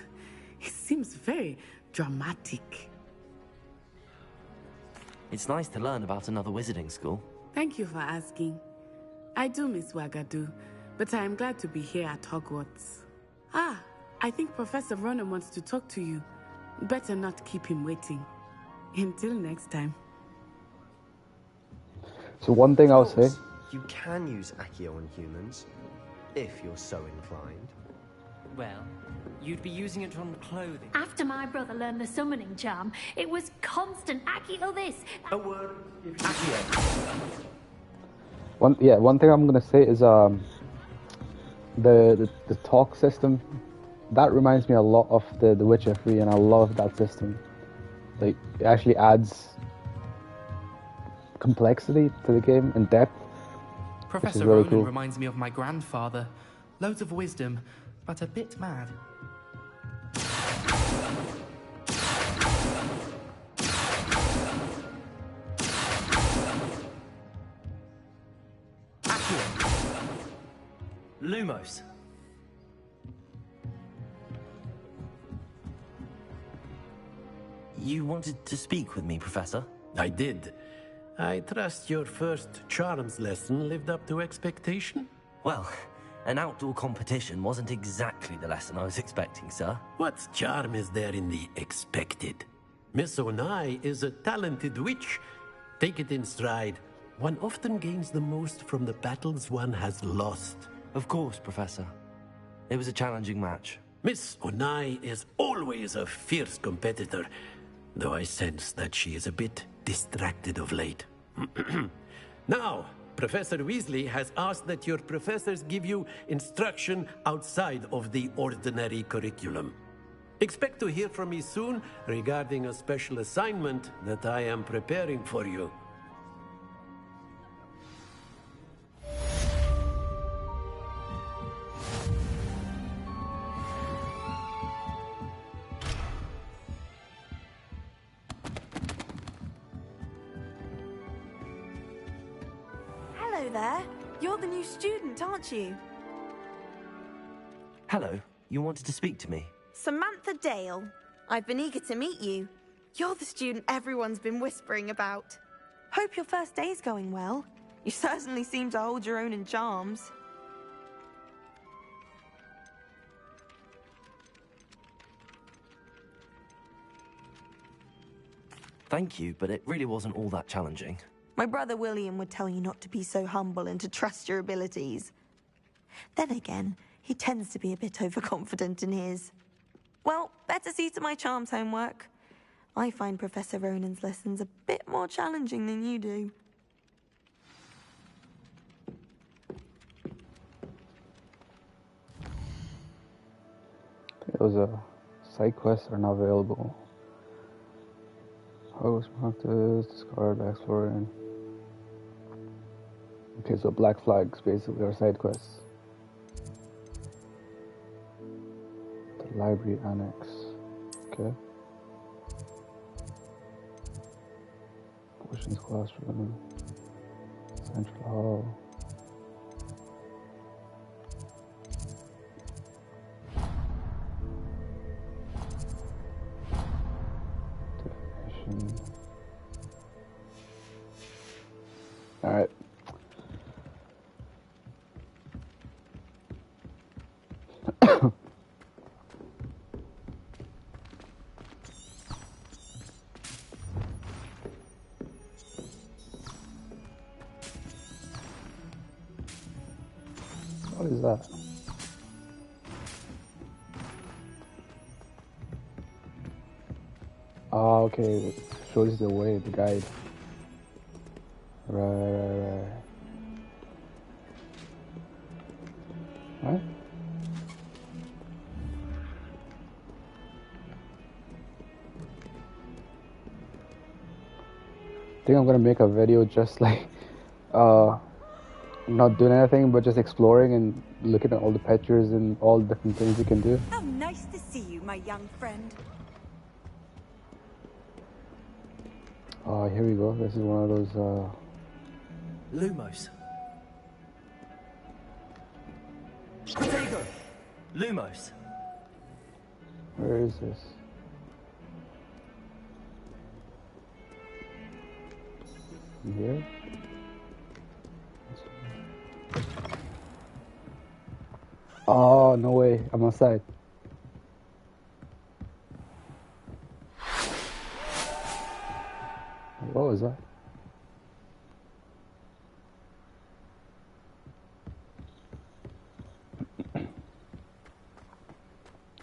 It seems very dramatic. It's nice to learn about another wizarding school. Thank you for asking. I do miss Wagadu, but I am glad to be here at Hogwarts. Ah, I think Professor Ronan wants to talk to you. Better not keep him waiting. Until next time. So one thing I'll say... You can use Accio on humans, if you're so inclined. Well, you'd be using it on clothing. After my brother learned the summoning charm, it was constant Accio this. A word. One thing I'm gonna say is the talk system. That reminds me a lot of the Witcher 3, and I love that system. Like, it actually adds complexity to the game and depth. Professor really Ronan cool. reminds me of my grandfather. Loads of wisdom, but a bit mad. Lumos. You wanted to speak with me, Professor? I did. I trust your first charms lesson lived up to expectation? Well, an outdoor competition wasn't exactly the lesson I was expecting, sir. What charm is there in the expected? Miss Onai is a talented witch. Take it in stride. One often gains the most from the battles one has lost. Of course, Professor. It was a challenging match. Miss Onai is always a fierce competitor, though I sense that she is a bit distracted of late. Now, Professor Weasley has asked that your professors give you instruction outside of the ordinary curriculum. Expect to hear from me soon regarding a special assignment that I am preparing for you. Hello there. You're the new student, aren't you? Hello, you wanted to speak to me? Samantha Dale. I've been eager to meet you. You're the student everyone's been whispering about. Hope your first day's going well. You certainly seem to hold your own in charms. Thank you, but it really wasn't all that challenging. My brother William would tell you not to be so humble and to trust your abilities. Then again, he tends to be a bit overconfident in his. Well, better see to my charms homework. I find Professor Ronan's lessons a bit more challenging than you do. Those side quests are not available. Hogwarts practice, discard, exploring. Okay, so black flags basically are side quests. The library annex. Okay. Potions classroom. Central hall. Definition. Alright. What is that? Oh, okay. It shows the way, the guide. Right. What? I think I'm gonna make a video just like, not doing anything but just exploring and looking at all the pictures and all the different things you can do. How nice to see you, my young friend. Oh, here we go. This is one of those, Lumos. Diagon! Lumos. Where is this? Here? Oh, no way. I'm outside. What was that?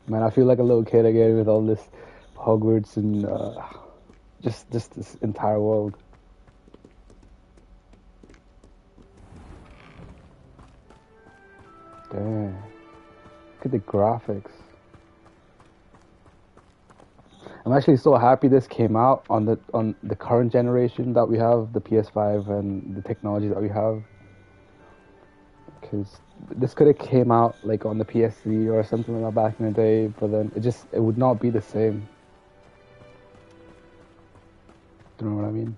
Man, I feel like a little kid again with all this Hogwarts and just this entire world. Damn. Look at the graphics. I'm actually so happy this came out on the current generation that we have, the PS5 and the technology that we have. Because this could have came out like on the PS3 or something like that back in the day, but then it would not be the same. Do you know what I mean?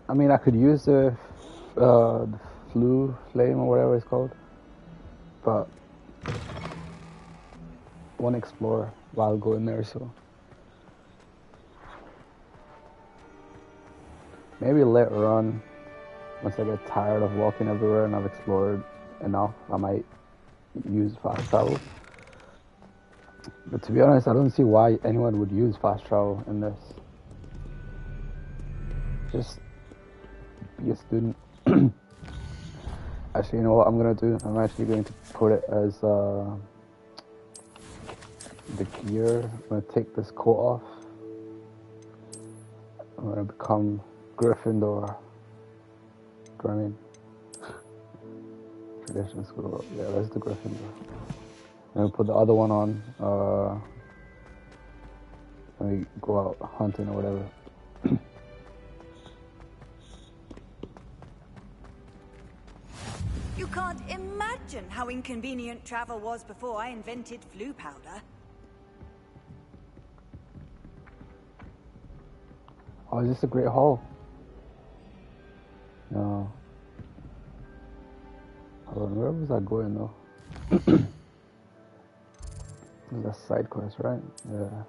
I mean, I could use the flu flame or whatever it's called, but I want to explore while going there, so maybe later on, once I get tired of walking everywhere and I've explored enough, I might use fast travel. But to be honest, I don't see why anyone would use fast travel in this. Just be a student. Actually, you know what I'm gonna do? I'm actually going to put it as the gear. I'm gonna take this coat off. I'm gonna become Gryffindor. Do I mean? Tradition school. Yeah, that's the Gryffindor. I'm gonna put the other one on. When we go out hunting or whatever. You can't imagine how inconvenient travel was before I invented flu powder. Oh, is this a Great Hall? No. Hold on, where was I going though? This is a side quest, right? Yeah,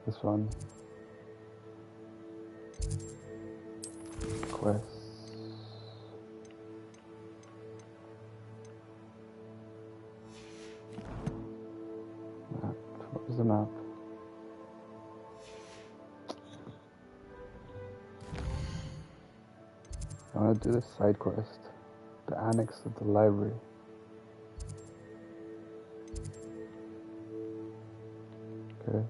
this one. Quest. Map. Where's the map? I want to do this side quest. The annex of the library. Okay.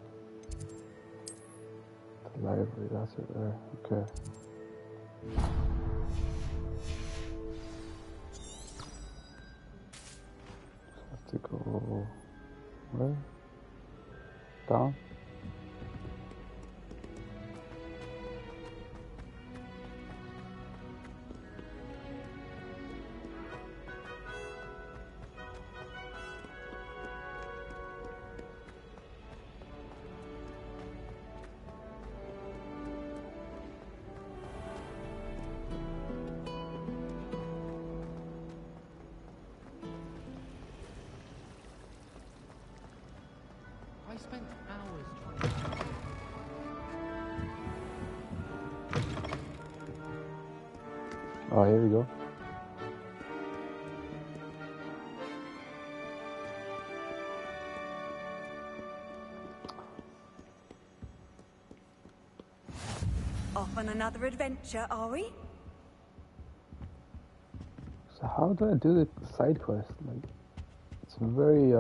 The library, that's it there. Okay. So I have to go where? Down? I spent hours trying to... Oh, here we go. Off on another adventure, are we? So how do I do the side quest? Like, it's very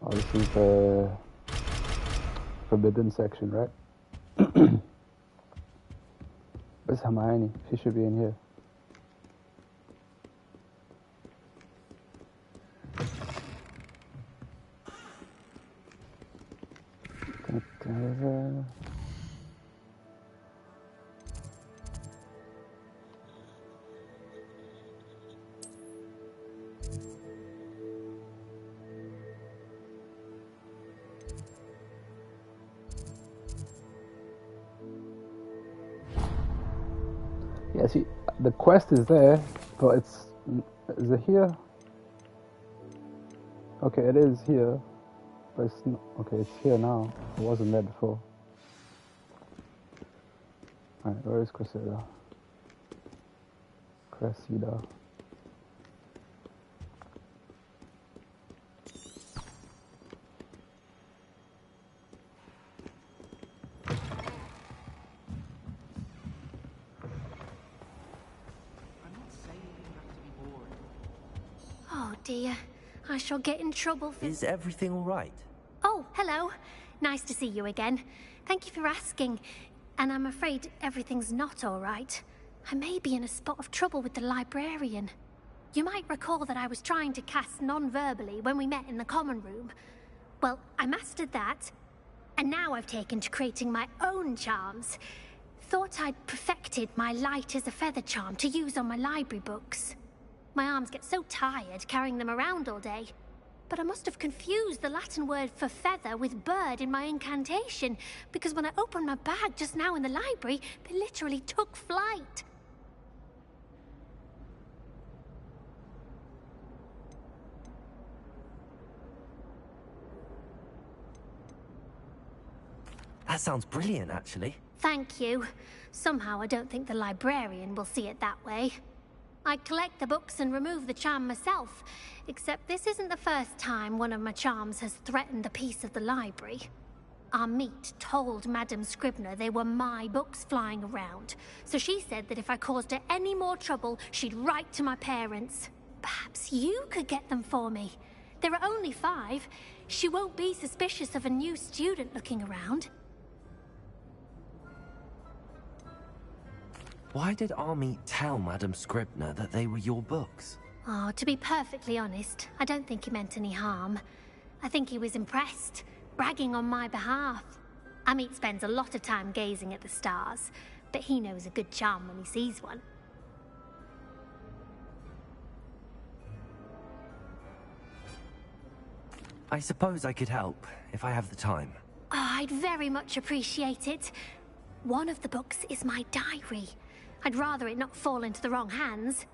Oh, this is the forbidden section, right? Where's Hermione? She should be in here. Yeah, see, the quest is there, but is it here? Okay, it is here, but it's not, okay, it's here now. It wasn't there before. Alright, where is Cressida? Cressida. Oh dear, I shall get in trouble for... Is everything all right? Oh, hello. Nice to see you again. Thank you for asking. And I'm afraid everything's not all right. I may be in a spot of trouble with the librarian. You might recall that I was trying to cast non-verbally when we met in the common room. Well, I mastered that, and now I've taken to creating my own charms. Thought I'd perfected my light as a feather charm to use on my library books. My arms get so tired carrying them around all day. But I must have confused the Latin word for feather with bird in my incantation, because when I opened my bag just now in the library, they literally took flight. That sounds brilliant, actually. Thank you. Somehow I don't think the librarian will see it that way. I collect the books and remove the charm myself, except this isn't the first time one of my charms has threatened the peace of the library. Our meet told Madame Scribner they were my books flying around, so she said that if I caused her any more trouble, she'd write to my parents. Perhaps you could get them for me. There are only 5. She won't be suspicious of a new student looking around. Why did Army tell Madame Scribner that they were your books? Oh, to be perfectly honest, I don't think he meant any harm. I think he was impressed, bragging on my behalf. Amit spends a lot of time gazing at the stars, but he knows a good charm when he sees one. I suppose I could help, if I have the time. Oh, I'd very much appreciate it. One of the books is my diary. I'd rather it not fall into the wrong hands.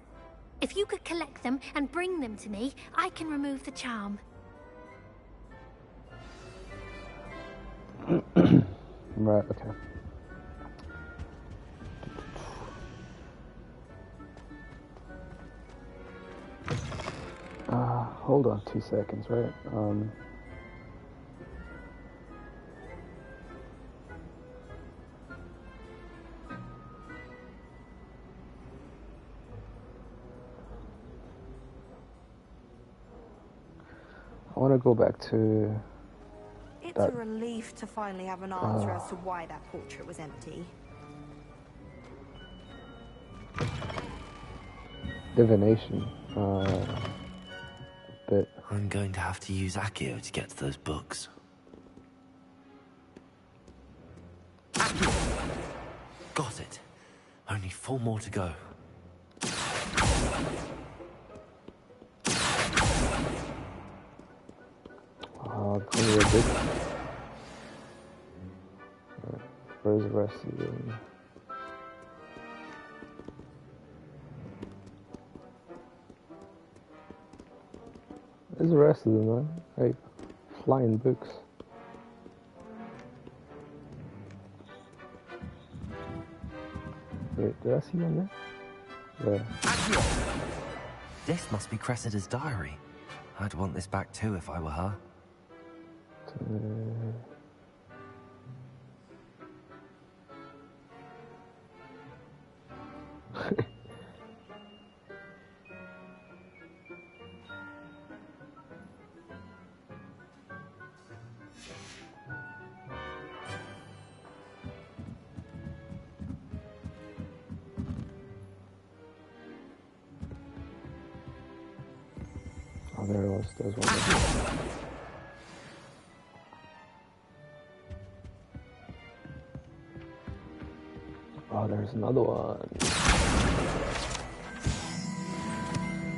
If you could collect them and bring them to me, I can remove the charm. Right, okay. Hold on 2 seconds, right? I want to go back to... It's a relief to finally have an answer as to why that portrait was empty. Divination. Bit. I'm going to have to use Accio to get to those books. Got it. Only 4 more to go. Plenty of books. Where's the rest of them? Where's the rest of them, man? Hey, flying books. Wait, did I see one there? Yeah. This must be Cressida's diary. I'd want this back too if I were her. Oh, there it was. There's one there. Oh, there's another one.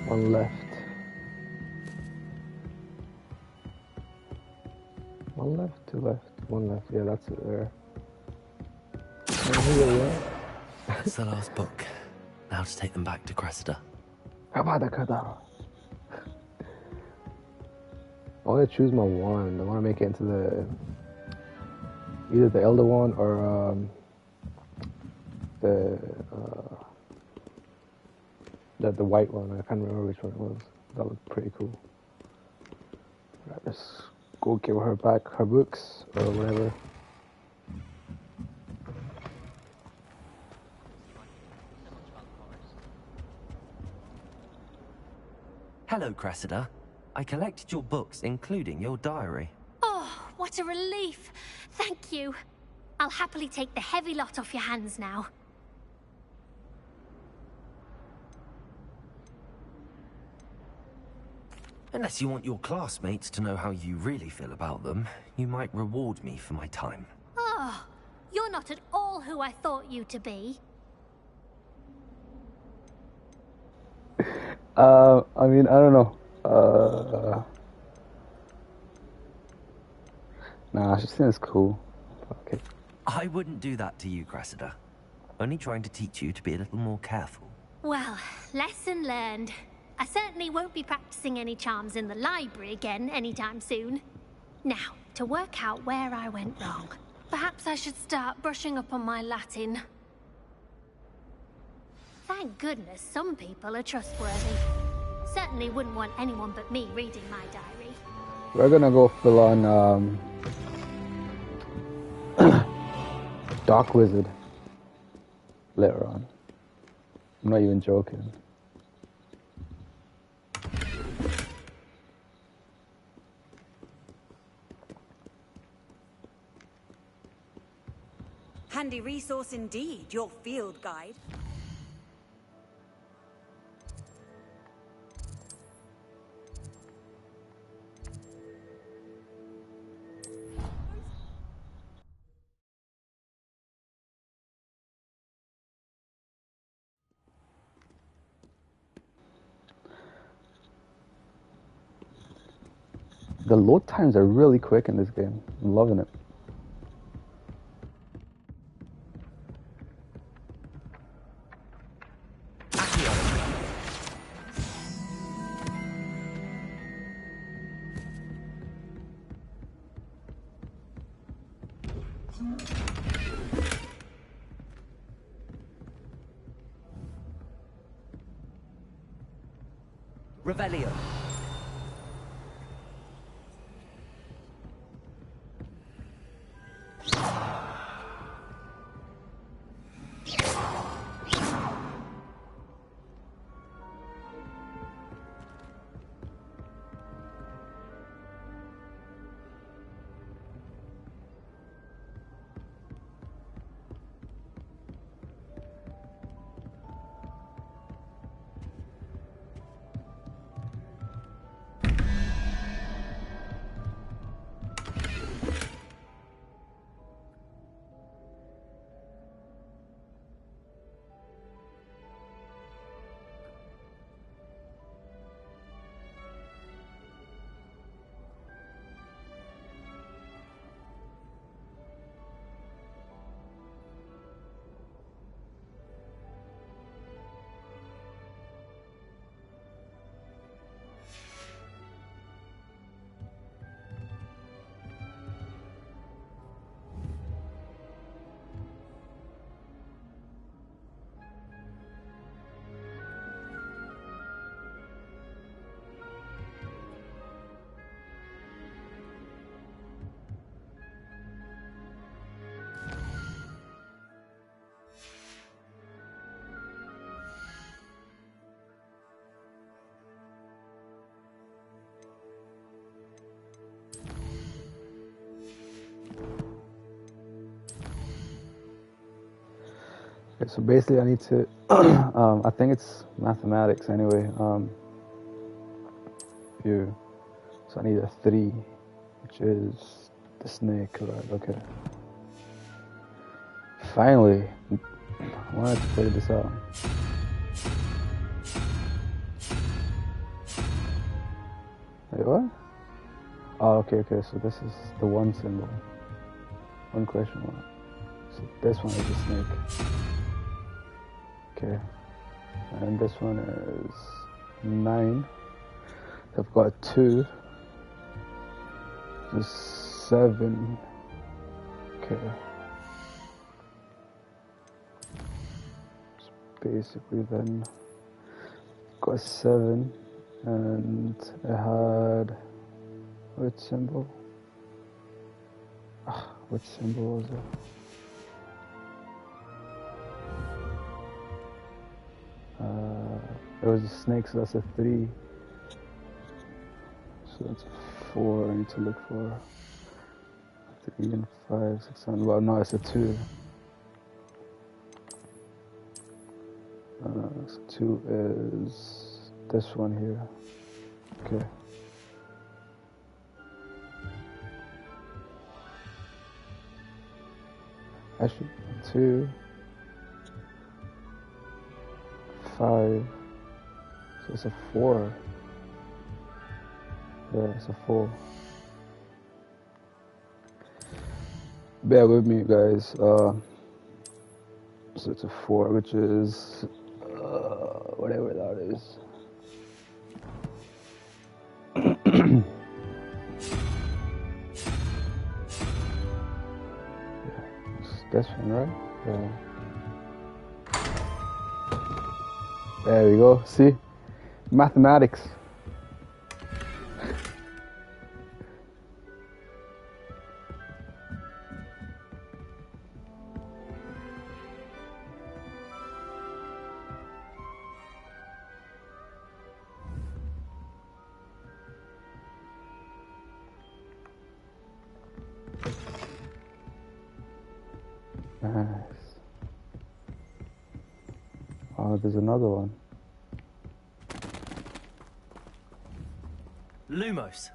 One left. One left, 2 left, 1 left. Yeah, that's it there. That's the last book. Now to take them back to Cressida. I want to choose my wand. I want to make it into the either the Elder Wand or the white one. I can't remember which one it was. That looked pretty cool. Right, let's go give her back her books or whatever. Hello, Cressida. I collected your books, including your diary. Oh, what a relief. Thank you. I'll happily take the heavy lot off your hands now. Unless you want your classmates to know how you really feel about them, you might reward me for my time. Oh, you're not at all who I thought you to be. I mean, I don't know. Nah, she seems cool. Okay. I wouldn't do that to you, Cressida. Only trying to teach you to be a little more careful. Well, lesson learned. I certainly won't be practicing any charms in the library again anytime soon. Now, to work out where I went wrong. Perhaps I should start brushing up on my Latin. Thank goodness some people are trustworthy. Certainly wouldn't want anyone but me reading my diary. We're gonna go full on Dark Wizard later on. I'm not even joking. Handy resource indeed, your field guide. The load times are really quick in this game. I'm loving it. Revelio. Okay, so basically I need to, I think it's mathematics anyway. So I need a 3, which is the snake, right? Okay. Finally, I wanted to figure this out. Wait, what? Oh, okay, so this is the 1 symbol. 1 question mark. So this one is a snake. Okay. And this one is 9. So I've got a 2. So 7. Okay. So basically then got a 7 and it had which symbol? Which symbol was it? It was a snake, so that's a 3. So that's 4 I need to look for. 3 and 5, 6, 7. Well, no, it's a 2. So 2 is this one here. Okay. Actually, 2, 5. So it's a 4. Yeah, it's a 4. Bear with me, guys. So it's a 4, which is whatever that is. This one, right? Yeah. There we go. See? Mathematics. Nice. Oh, there's another one. Lumos.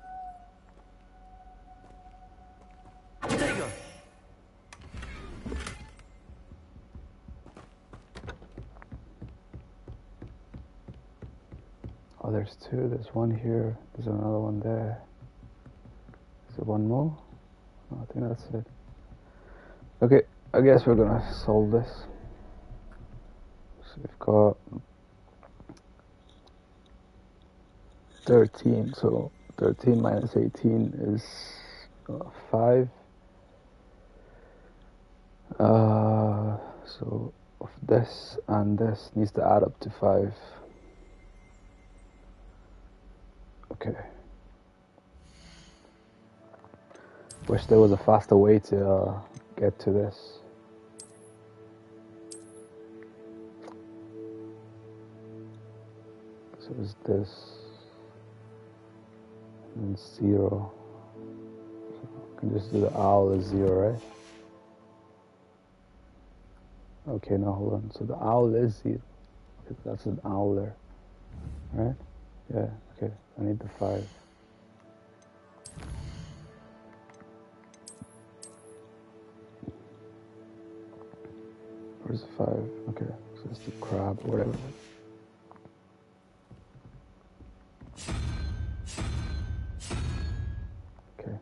Diagon. Oh, there's 2. There's one here. There's another one there. Is there one more? Oh, I think that's it. Okay, I guess we're gonna solve this. So we've got 13. So 13 minus 18 is 5. So of this and this needs to add up to 5. Okay. Wish there was a faster way to get to this. So it's this and 0. So I can just do the owl as 0, right? Okay, now hold on. So the owl is 0. That's an owl there, right? Yeah. Okay. I need the 5. Where's the 5? Okay, so it's the crab or whatever. Okay.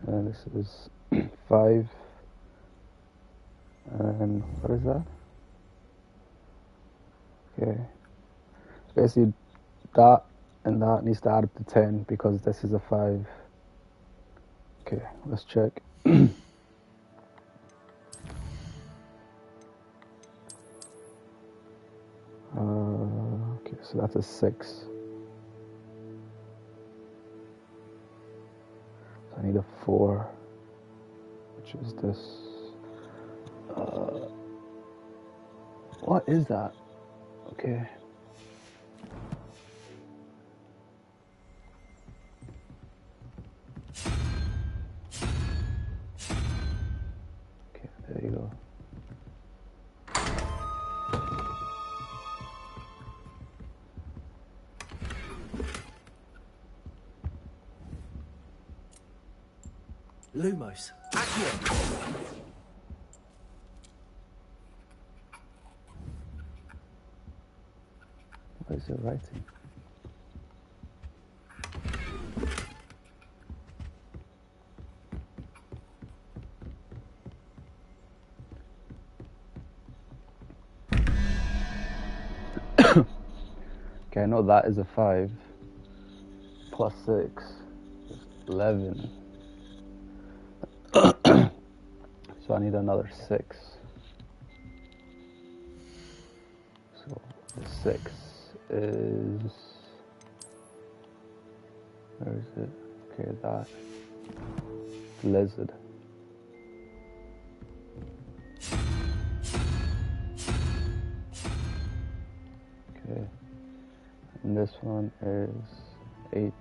And this is 5. And what is that? Okay. Basically, that and that needs to add up to 10 because this is a 5. Okay, let's check. Okay, so that's a 6. So I need a 4, which is this. What is that? Okay. Okay, there you go. Lumos. Accio. What is it writing? Okay, I know that is a 5 plus 6 is 11. So I need another 6. So the 6 is, where is it? Okay, that lizard. Okay, and this one is 8.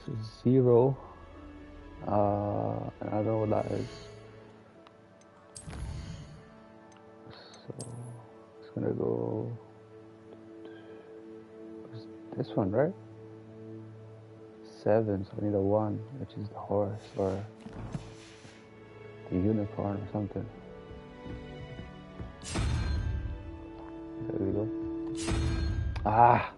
So 0. And I don't know what that is. So it's gonna go This one, right? 7, so I need a 1, which is the horse or the unicorn or something. There we go. Ah!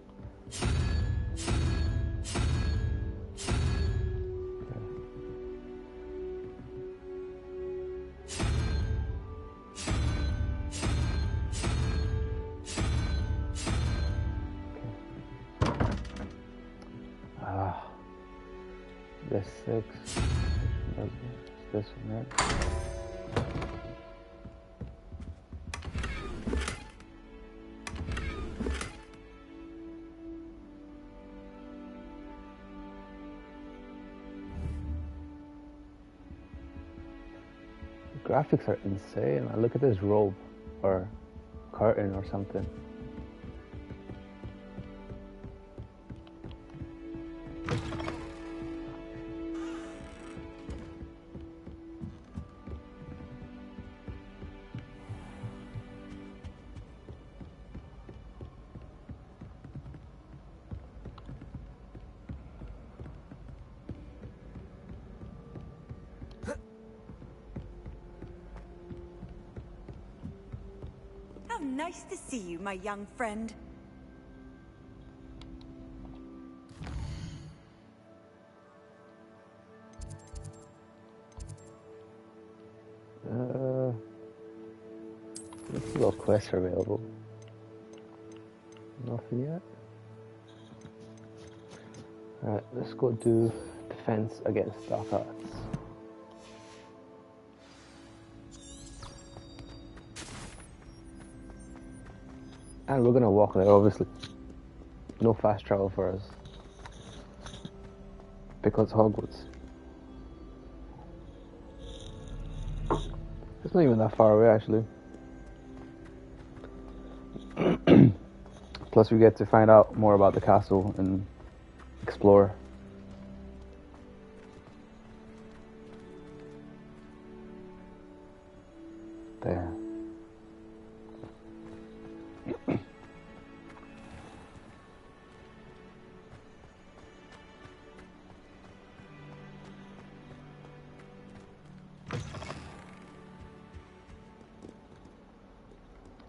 This 6. This one, right? The graphics are insane. Look at this robe or curtain or something. How nice to see you, my young friend. Let's see what quests are available. Nothing yet. Alright, let's go do defense against dark arts. And we're gonna walk there, obviously. No fast travel for us. Because Hogwarts. It's not even that far away, actually. Plus we get to find out more about the castle and explore. There.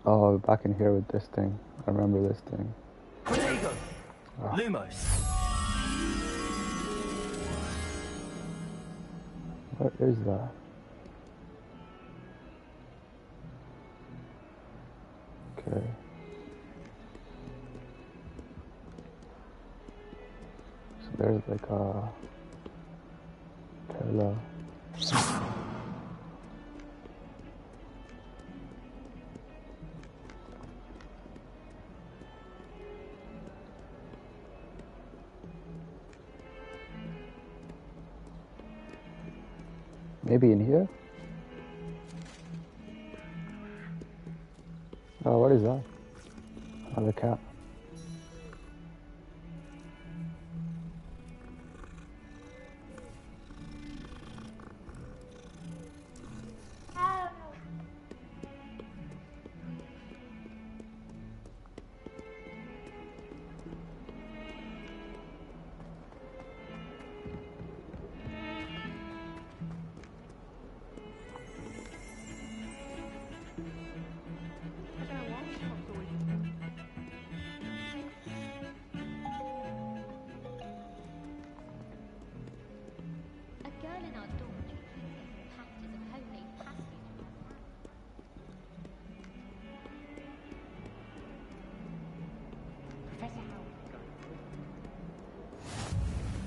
Oh, back in here with this thing. I remember this thing. Diagon! Oh. Lumos! What is that? Okay. So there's like a parallel. Maybe in here? Oh, what is that? Another cat.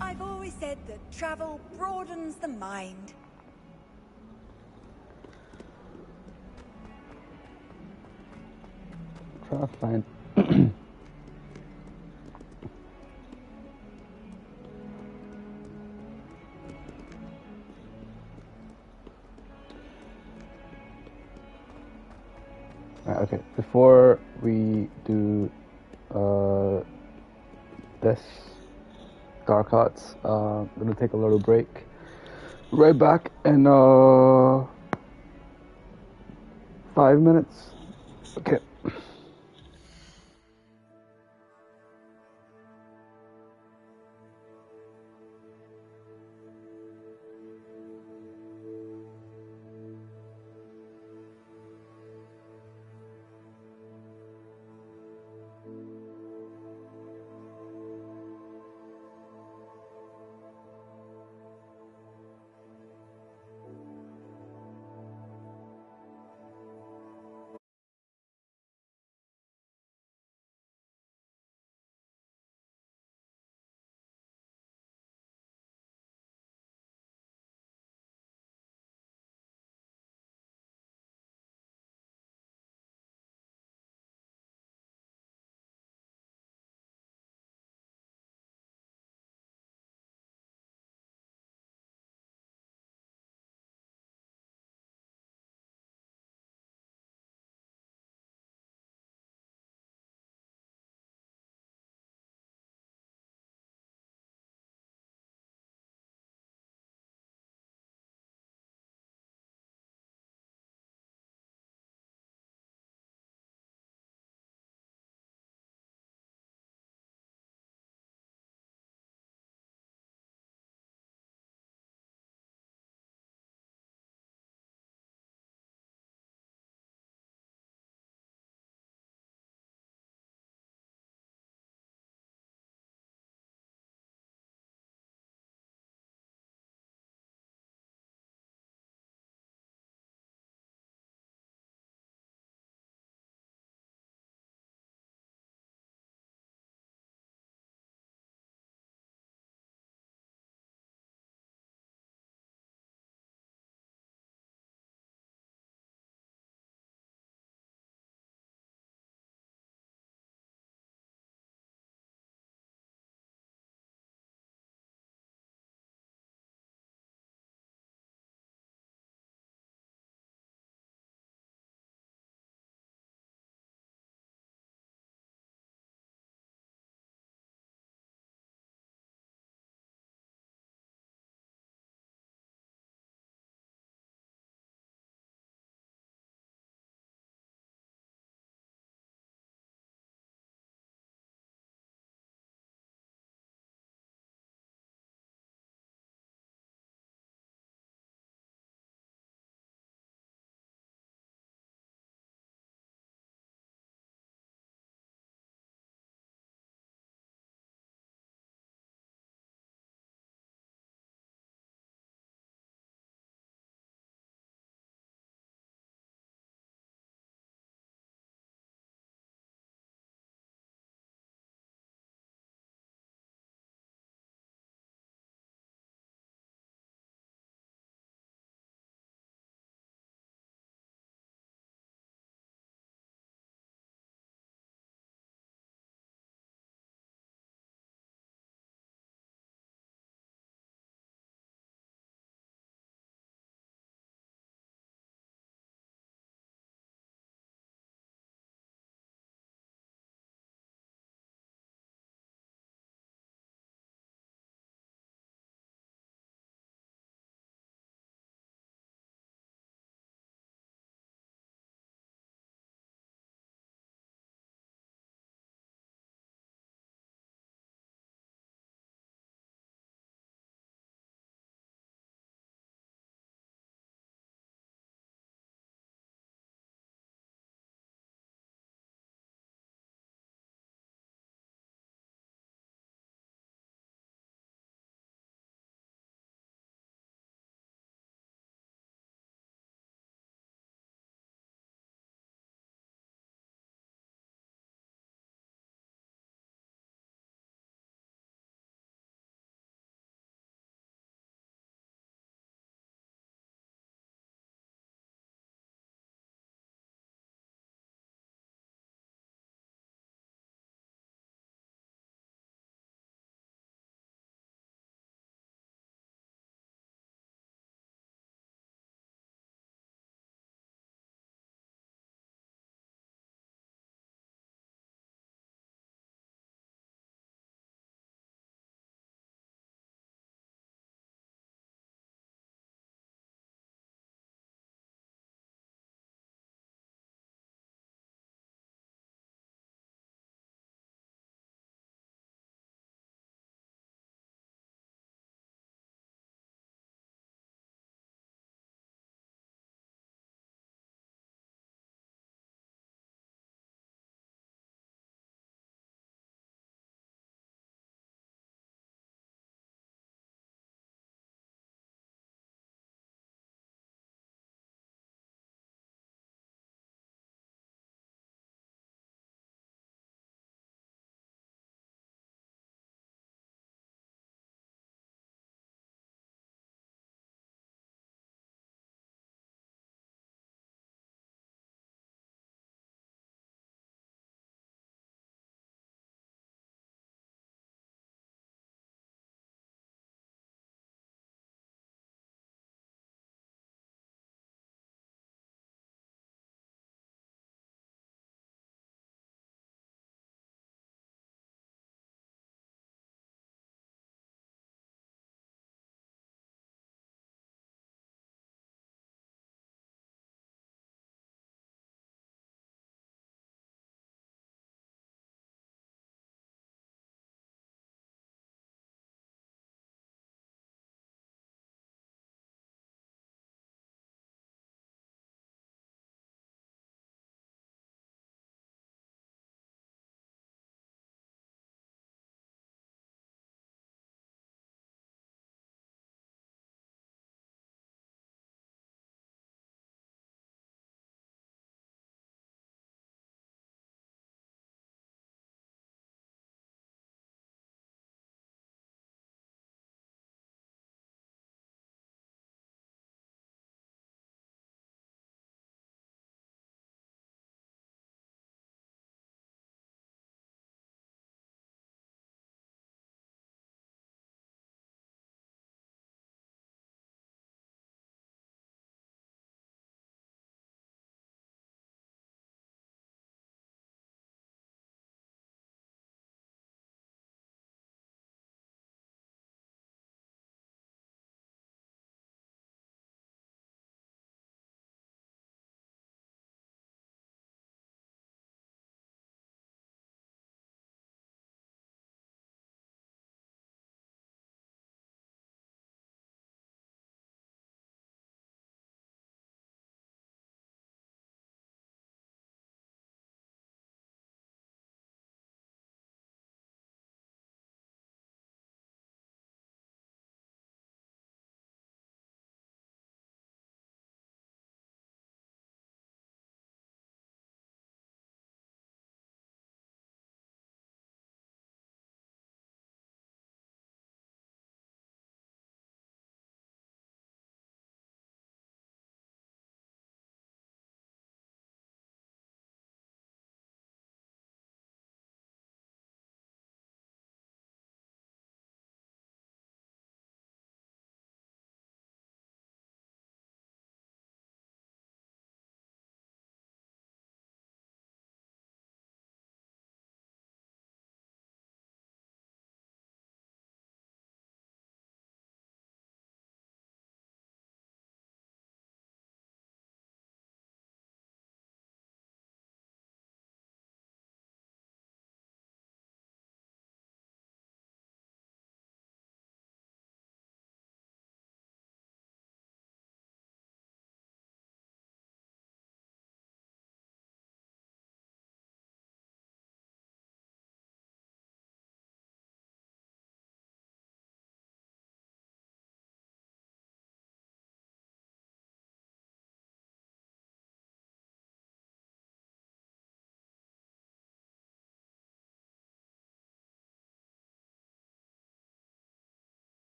I've always said that travel broadens the mind. Try to find. Right, okay, before we do this dark arts, I'm gonna take a little break. Right back in 5 minutes. Okay.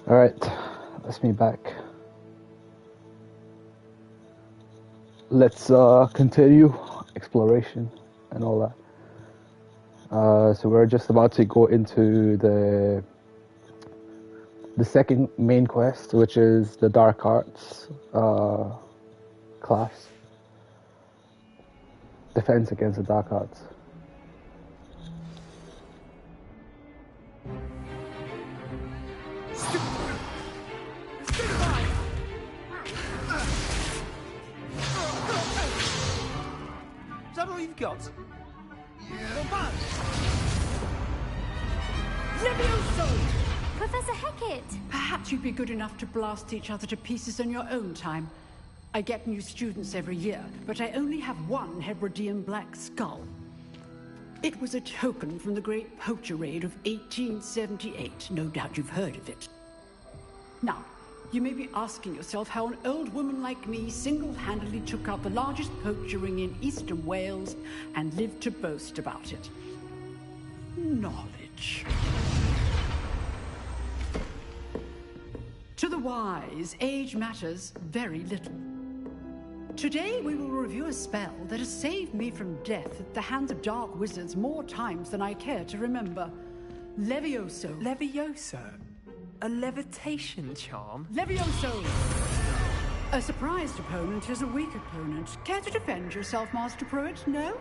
Alright, that's me back. Let's continue exploration and all that. So we're just about to go into the second main quest, which is the Dark Arts class. Defense against the Dark Arts. Is that all you've got? Professor Hecat! Perhaps you'd be good enough to blast each other to pieces on your own time. I get new students every year, but I only have one Hebridean black skull. It was a token from the Great Poacher Raid of 1878. No doubt you've heard of it. Now, you may be asking yourself how an old woman like me single-handedly took out the largest poacher ring in eastern Wales and lived to boast about it. Knowledge. To the wise, age matters very little. Today we will review a spell that has saved me from death at the hands of dark wizards more times than I care to remember. Levioso. Levioso? A levitation charm? Levioso! A surprised opponent is a weak opponent. Care to defend yourself, Master Pruitt? No?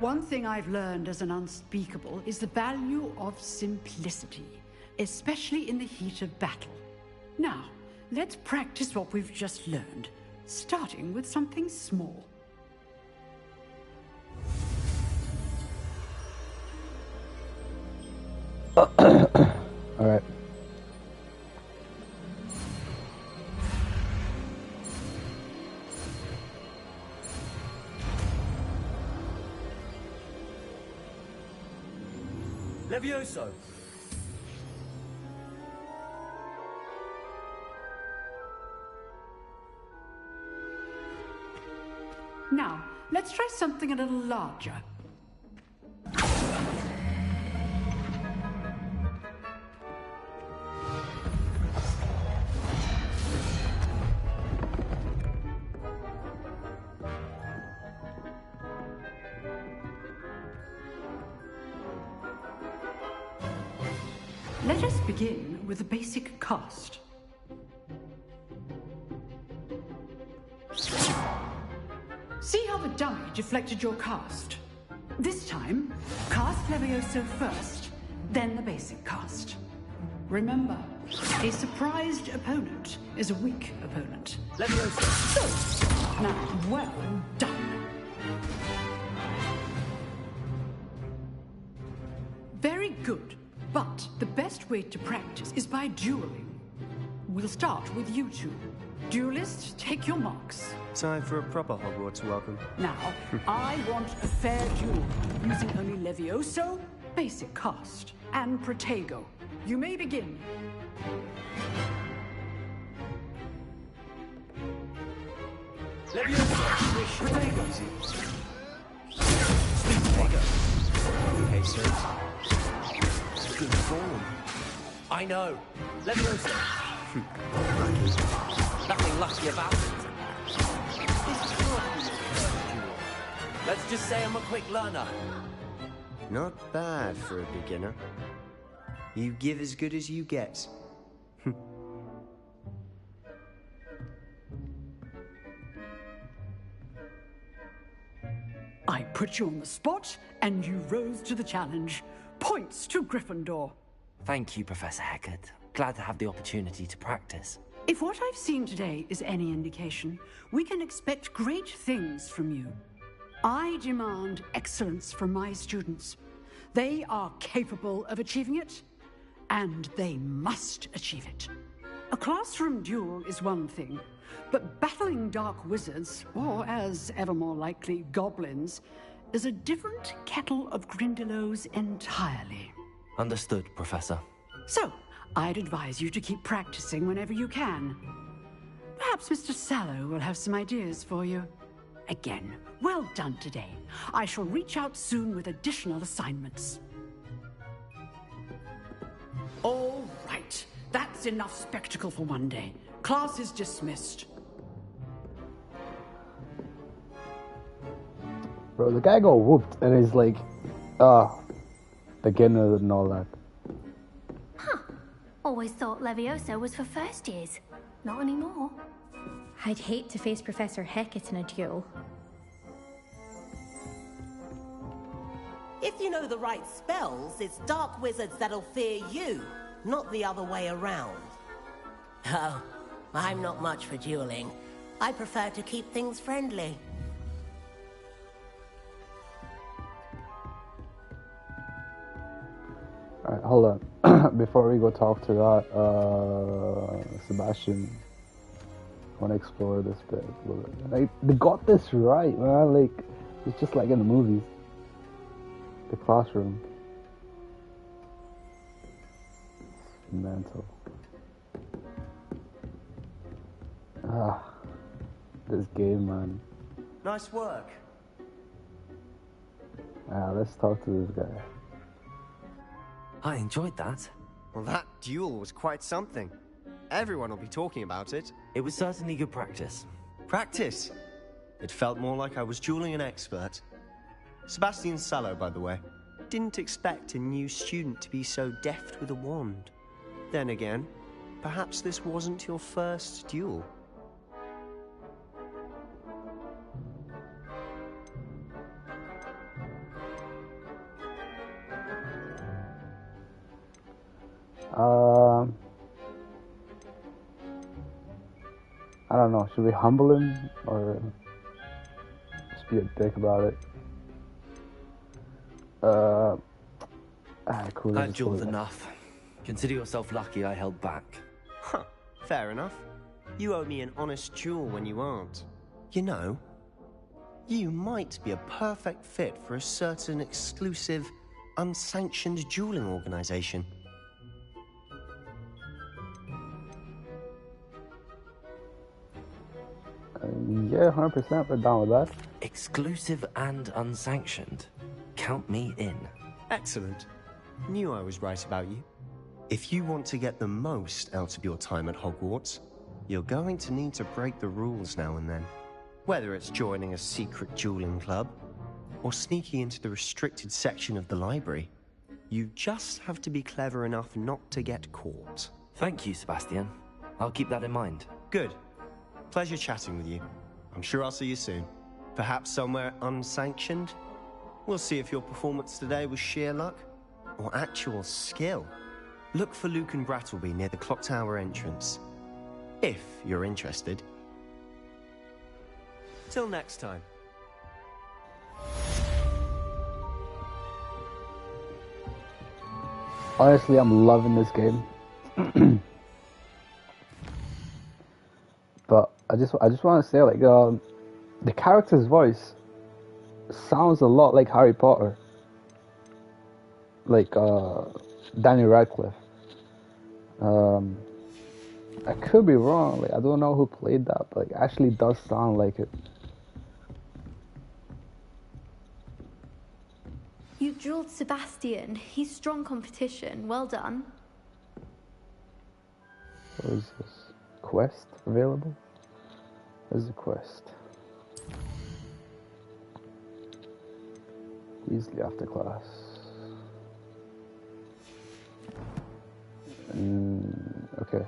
One thing I've learned as an unspeakable is the value of simplicity, especially in the heat of battle. Now, let's practice what we've just learned, starting with something small. Alright. Levioso! Now, let's try something a little larger. Let us begin with a basic cast. See how the dummy deflected your cast? This time, cast Levioso first, then the basic cast. Remember, a surprised opponent is a weak opponent. Levioso! So, now, well done. Very good, but the best way to practice is by dueling. We'll start with you two. Duelists, take your marks. Time for a proper Hogwarts welcome. Now, I want a fair duel, using only Levioso, basic cast, and Protego. You may begin. Levioso! Protego! Sweet Protego! Hey, sir. Good form. I know. Levioso! Nothing lucky about it. Let's just say I'm a quick learner. Not bad for a beginner. You give as good as you get. I put you on the spot, and you rose to the challenge. Points to Gryffindor. Thank you, Professor Hecat. Glad to have the opportunity to practice. If what I've seen today is any indication, we can expect great things from you. I demand excellence from my students. They are capable of achieving it, and they must achieve it. A classroom duel is one thing, but battling dark wizards, or as ever more likely, goblins, is a different kettle of Grindylows entirely. Understood, Professor. So, I'd advise you to keep practicing whenever you can. Perhaps Mr. Sallow will have some ideas for you. Again, well done today. I shall reach out soon with additional assignments. That's enough spectacle for one day. Class is dismissed. Bro, the guy got whooped and he's like, beginner and all that. Always thought Levioso was for first years. Not anymore. I'd hate to face Professor Hecat in a duel. If you know the right spells, it's dark wizards that'll fear you, not the other way around. Oh, I'm not much for dueling. I prefer to keep things friendly. Alright, hold on. Before we go talk to that, Sebastian, I want to explore this bit a little bit. Like, they got this right, man. Like, it's just like in the movies. The classroom. It's mental. This game, man. Nice work. Let's talk to this guy. I enjoyed that. Well, that duel was quite something. Everyone will be talking about it. It was certainly good practice. Practice? It felt more like I was dueling an expert. Sebastian Sallow, by the way. Didn't expect a new student to be so deft with a wand. Then again, perhaps this wasn't your first duel. I don't know. Should we humble him or just be a dick about it? Cool. I've dueled enough. Consider yourself lucky I held back. Huh. Fair enough. You owe me an honest duel when you aren't. You know, you might be a perfect fit for a certain exclusive, unsanctioned dueling organization. Yeah, 100%. We're down with that. Exclusive and unsanctioned. Count me in. Excellent. Knew I was right about you. If you want to get the most out of your time at Hogwarts, you're going to need to break the rules now and then. Whether it's joining a secret dueling club, or sneaking into the restricted section of the library, you just have to be clever enough not to get caught. Thank you, Sebastian. I'll keep that in mind. Good. Pleasure chatting with you. I'm sure I'll see you soon. Perhaps somewhere unsanctioned? We'll see if your performance today was sheer luck or actual skill. Look for Luke and Brattleby near the clock tower entrance, if you're interested. Till next time. Honestly, I'm loving this game. But I just want to say, like, the character's voice sounds a lot like Harry Potter, like Daniel Radcliffe. I could be wrong. Like, I don't know who played that, but it actually does sound like it. You dueled Sebastian. He's strong competition. Well done. What is this? Quest available? Where's the quest? Easily after class. Okay.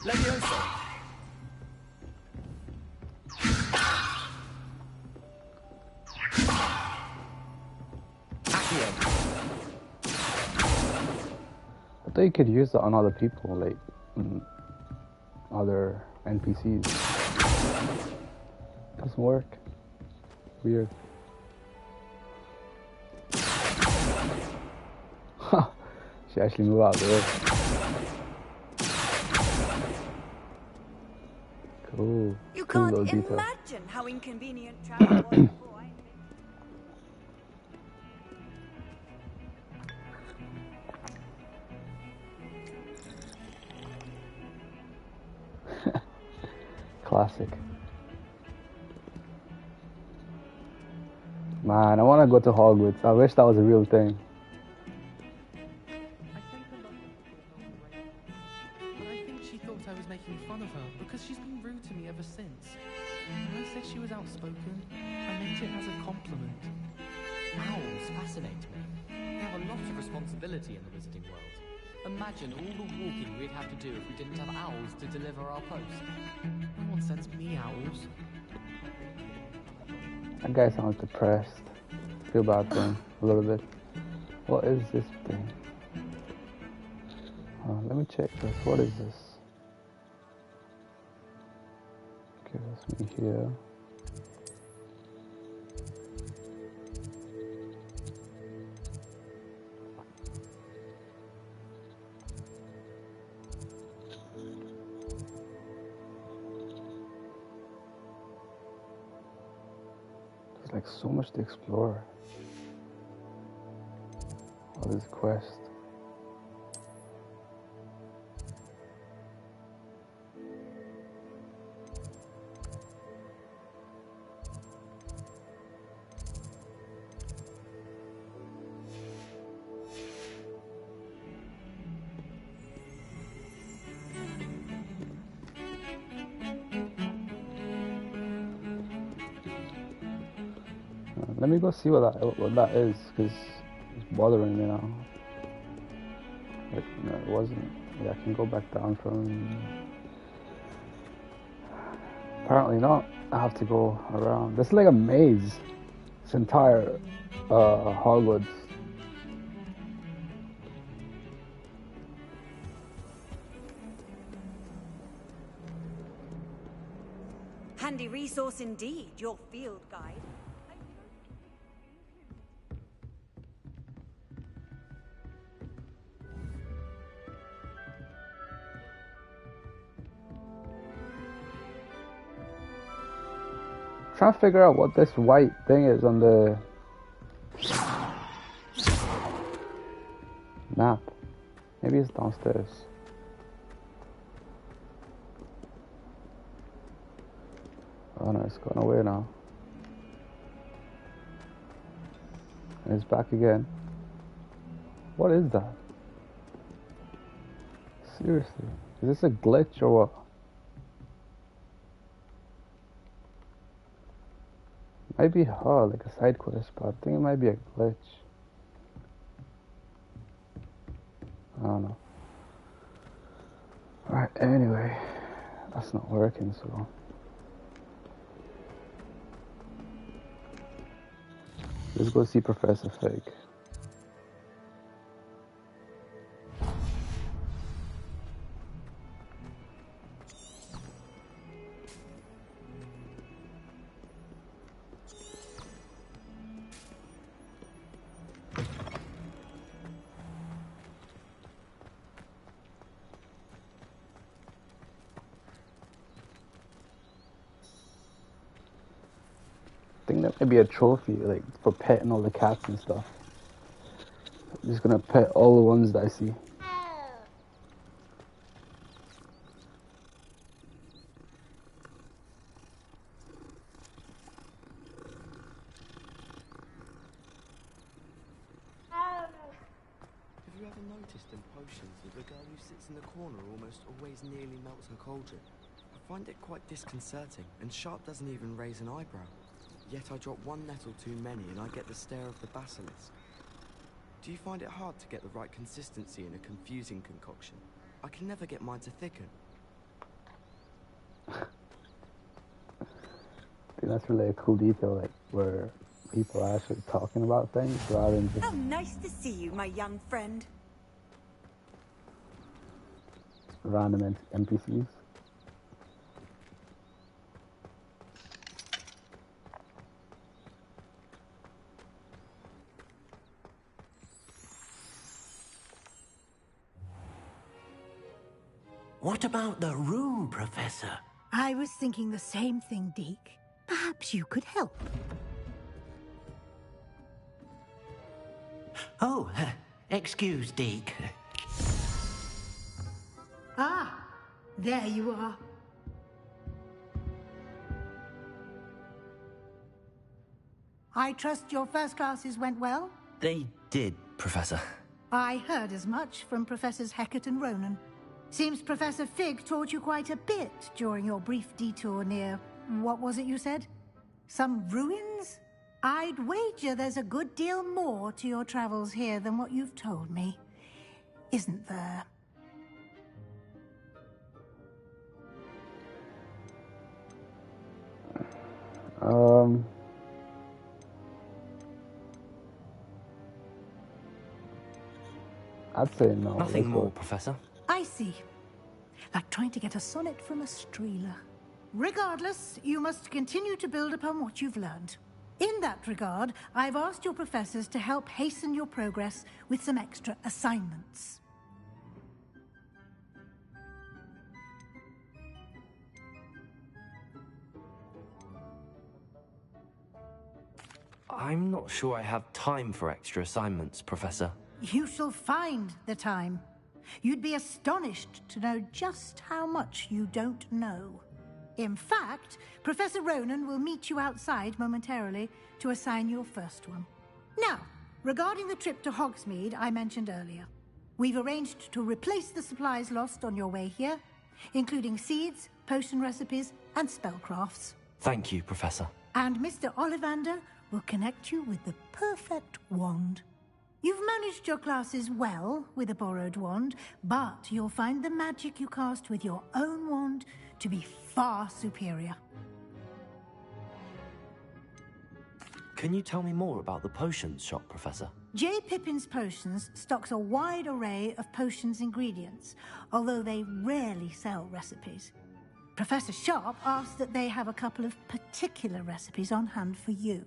Levioso. I thought you could use that on other people, like other NPCs. Doesn't work. Weird. Huh. She actually moved out of the way. Cool. You Cool can't little detail. imagine how inconvenient travel was before I... classic. Man, I want to go to Hogwarts. I wish that was a real thing. But I think she thought I was making fun of her because she's been rude to me ever since. When I said she was outspoken, I meant it as a compliment. Owls fascinate me. They have a lot of responsibility in the wizarding world. Imagine all the walking we'd have to do if we didn't have owls to deliver our post. No one sends me owls. That guy sounds depressed. I feel bad for him a little bit. What is this thing? Let me check this. What is this? Okay, that's me here. There's like so much to explore. What is quest? Let me go see what that is, because it's bothering me now. Wait, no, it wasn't. Yeah, I can go back down from... Apparently not. I have to go around. This is like a maze. This entire Hogwarts. Handy resource indeed, your field guide. Trying to figure out what this white thing is on the map. Maybe it's downstairs. Oh no, it's gone away now. And it's back again. What is that? Seriously, is this a glitch or what? Might be hard, like a side quest, but I think it might be a glitch. I don't know. Alright, anyway, that's not working, so... Let's go see Professor Fig. I think that might be a trophy, like, for petting all the cats and stuff. I'm just gonna pet all the ones that I see. Have you ever noticed in potions that the girl who sits in the corner almost always nearly melts her cauldron? I find it quite disconcerting, and Sharp doesn't even raise an eyebrow. Yet I drop one nettle too many and I get the stare of the basilisk. Do you find it hard to get the right consistency in a confusing concoction? I can never get mine to thicken. I think that's really a cool detail, like, where people are actually talking about things rather than just... How nice to see you, my young friend. random NPCs. What about the room, Professor? I was thinking the same thing, Deke. Perhaps you could help. Oh, excuse, Deke. Ah, there you are. I trust your first classes went well? They did, Professor. I heard as much from Professors Hecat and Ronan. Seems Professor Fig taught you quite a bit during your brief detour near... what was it you said? Some ruins? I'd wager there's a good deal more to your travels here than what you've told me. Isn't there? I'd say no. Nothing more, Professor. I see. Like trying to get a sonnet from a streeler. Regardless, you must continue to build upon what you've learned. In that regard, I've asked your professors to help hasten your progress with some extra assignments. I'm not sure I have time for extra assignments, Professor. You shall find the time. You'd be astonished to know just how much you don't know. In fact, Professor Ronan will meet you outside momentarily to assign your first one. Now, regarding the trip to Hogsmeade I mentioned earlier, we've arranged to replace the supplies lost on your way here, including seeds, potion recipes, and spellcrafts. Thank you, Professor. And Mr. Ollivander will connect you with the perfect wand. You've managed your classes well with a borrowed wand, but you'll find the magic you cast with your own wand to be far superior. Can you tell me more about the potions shop, Professor? J. Pippin's Potions stocks a wide array of potions ingredients, although they rarely sell recipes. Professor Sharp asked that they have a couple of particular recipes on hand for you.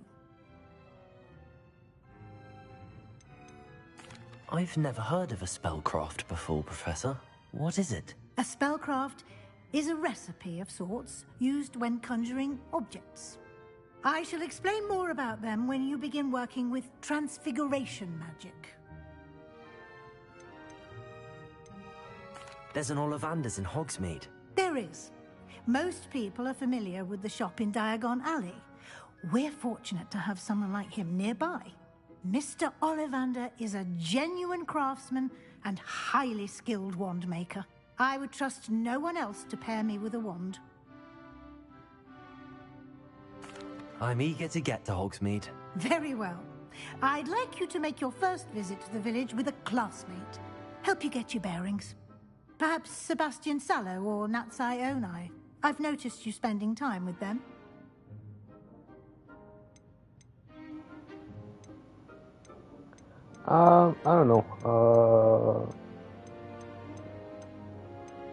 I've never heard of a spellcraft before, Professor. What is it? A spellcraft is a recipe of sorts used when conjuring objects. I shall explain more about them when you begin working with transfiguration magic. There's an Ollivander's in Hogsmeade. There is. Most people are familiar with the shop in Diagon Alley. We're fortunate to have someone like him nearby. Mr. Ollivander is a genuine craftsman and highly skilled wand maker. I would trust no one else to pair me with a wand. I'm eager to get to Hogsmeade. Very well. I'd like you to make your first visit to the village with a classmate. Help you get your bearings. Perhaps Sebastian Sallow or Natsai Onai. I've noticed you spending time with them. I don't know.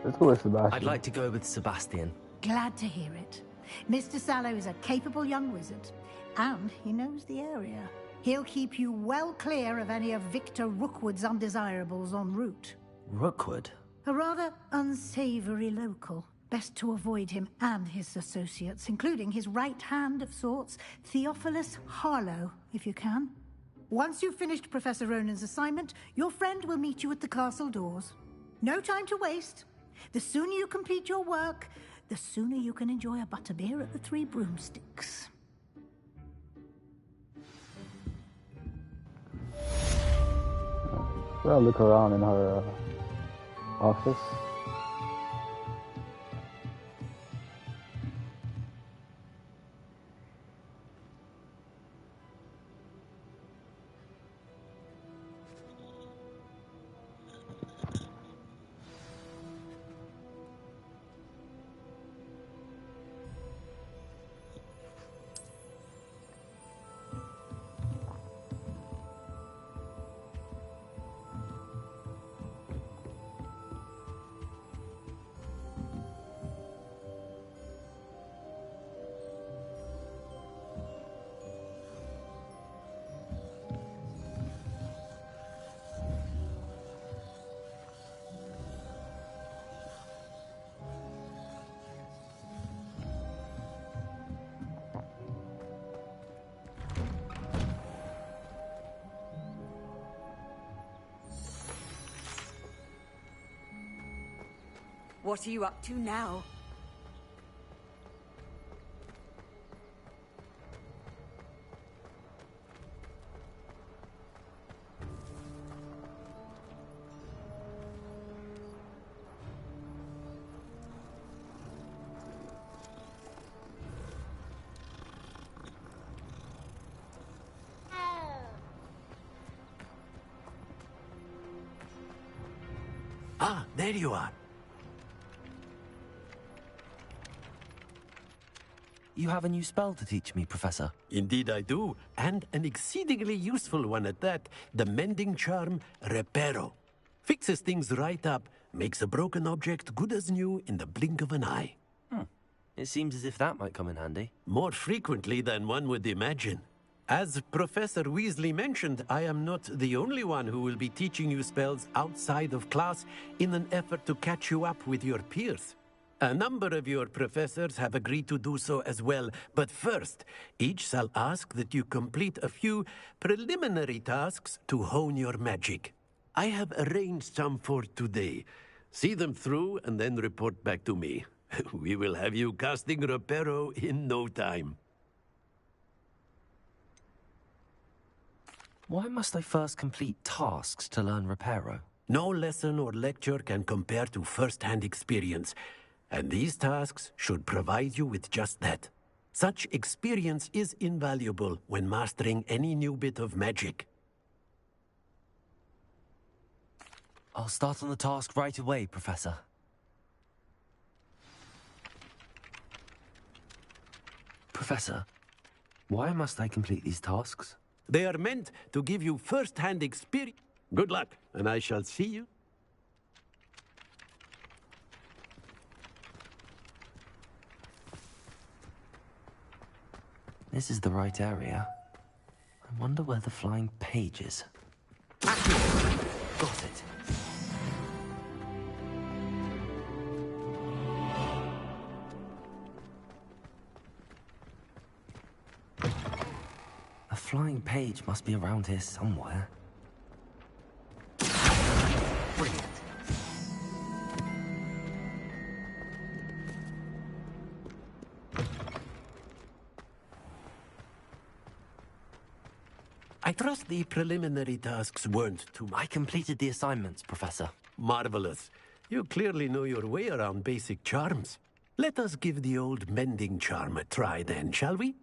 Let's go with Sebastian. I'd like to go with Sebastian. Glad to hear it. Mr. Sallow is a capable young wizard, and he knows the area. He'll keep you well clear of any of Victor Rookwood's undesirables en route. Rookwood? A rather unsavory local. Best to avoid him and his associates, including his right hand of sorts, Theophilus Harlow, if you can. Once you've finished Professor Ronan's assignment, your friend will meet you at the castle doors. No time to waste. The sooner you complete your work, the sooner you can enjoy a butterbeer at the Three Broomsticks. I'll look around in her office. What are you up to now? Ah, there you are. You have a new spell to teach me, Professor. Indeed I do, and an exceedingly useful one at that. The mending charm, Reparo. Fixes things right up, makes a broken object good as new in the blink of an eye. It seems as if that might come in handy. More frequently than one would imagine. As Professor Weasley mentioned, I am not the only one who will be teaching you spells outside of class in an effort to catch you up with your peers. A number of your professors have agreed to do so as well, but first, each shall ask that you complete a few preliminary tasks to hone your magic. I have arranged some for today. See them through and then report back to me. We will have you casting Reparo in no time. Why must I first complete tasks to learn Reparo? No lesson or lecture can compare to first-hand experience, and these tasks should provide you with just that. Such experience is invaluable when mastering any new bit of magic. I'll start on the task right away, Professor. Professor, why must I complete these tasks? They are meant to give you first-hand experience. Good luck, and I shall see you. This is the right area. I wonder where the flying page is. Got it. The flying page must be around here somewhere. Brilliant. I trust the preliminary tasks weren't too much. I completed the assignments, Professor. Marvelous. You clearly know your way around basic charms. Let us give the old mending charm a try then, shall we?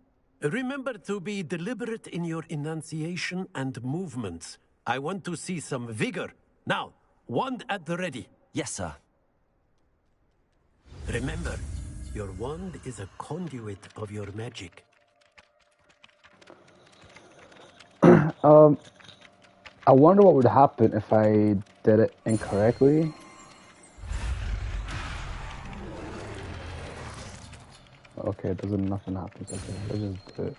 Remember to be deliberate in your enunciation and movements. I want to see some vigor. Now, wand at the ready. Yes, sir. Remember, your wand is a conduit of your magic. I wonder what would happen if I did it incorrectly. Okay, nothing happens. Okay, let's just do it.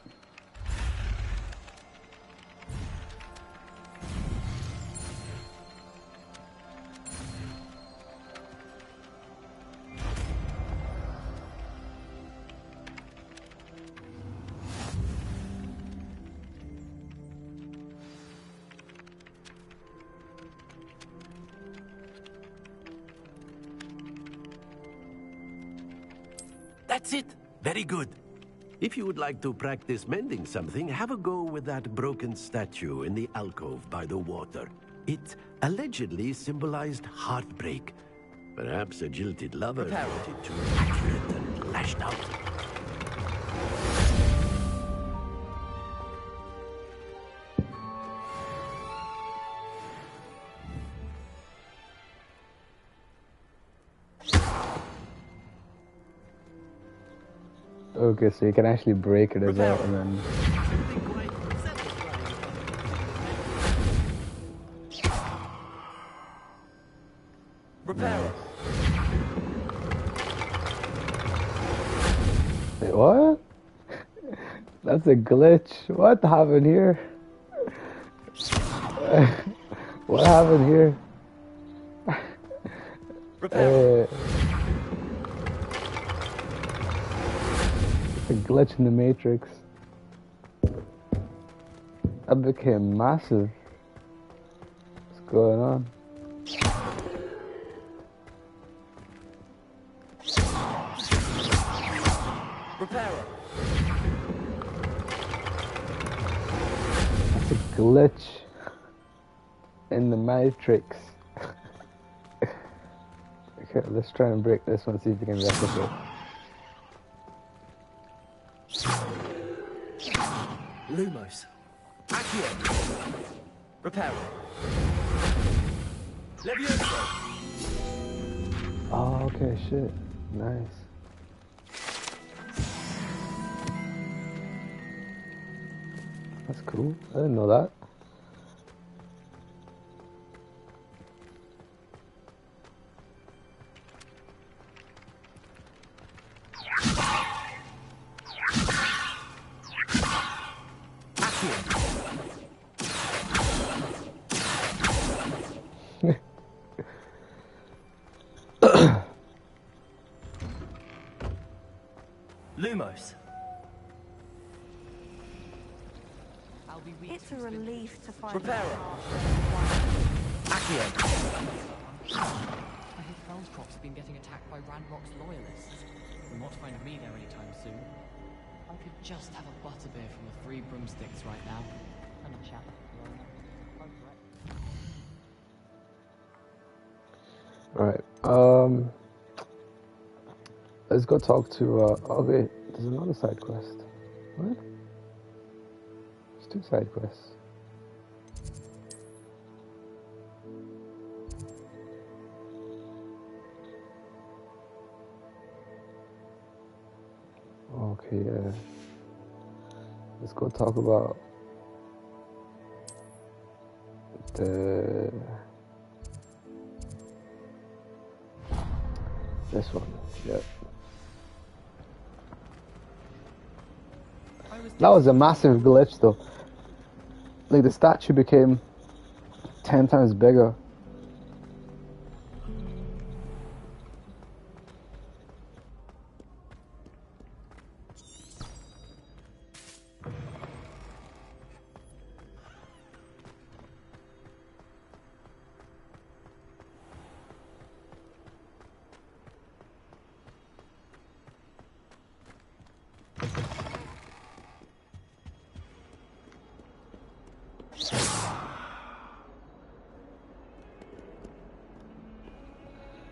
That's it. Very good. If you would like to practice mending something, have a go with that broken statue in the alcove by the water. It allegedly symbolized heartbreak. Perhaps a jilted lover wanted too accurate and lashed out. Okay, so you can actually break it as well, and then... Repair. Wait, what? That's a glitch. What happened here? What happened here? Repair. It's a glitch in the Matrix. That became massive. What's going on? Repairer. That's a glitch in the Matrix. Okay, let's try and break this one, see if we can replicate. Lumos. Accio. Repairer. Levioso. Oh, okay, shit. Nice. That's cool. I didn't know that. Lumos. It's a relief to find Reparo. Accio. I hear Fellscroft's been getting attacked by Ranrock's loyalists. Will not find me there anytime soon. I could just have a butterbeer from the Three Broomsticks right now. And a chat. Alright, let's go talk to, oh wait, there's another side quest. What? There's 2 side quests. Okay, let's go talk about this one. Yep. That was a massive glitch though. Like the statue became 10 times bigger.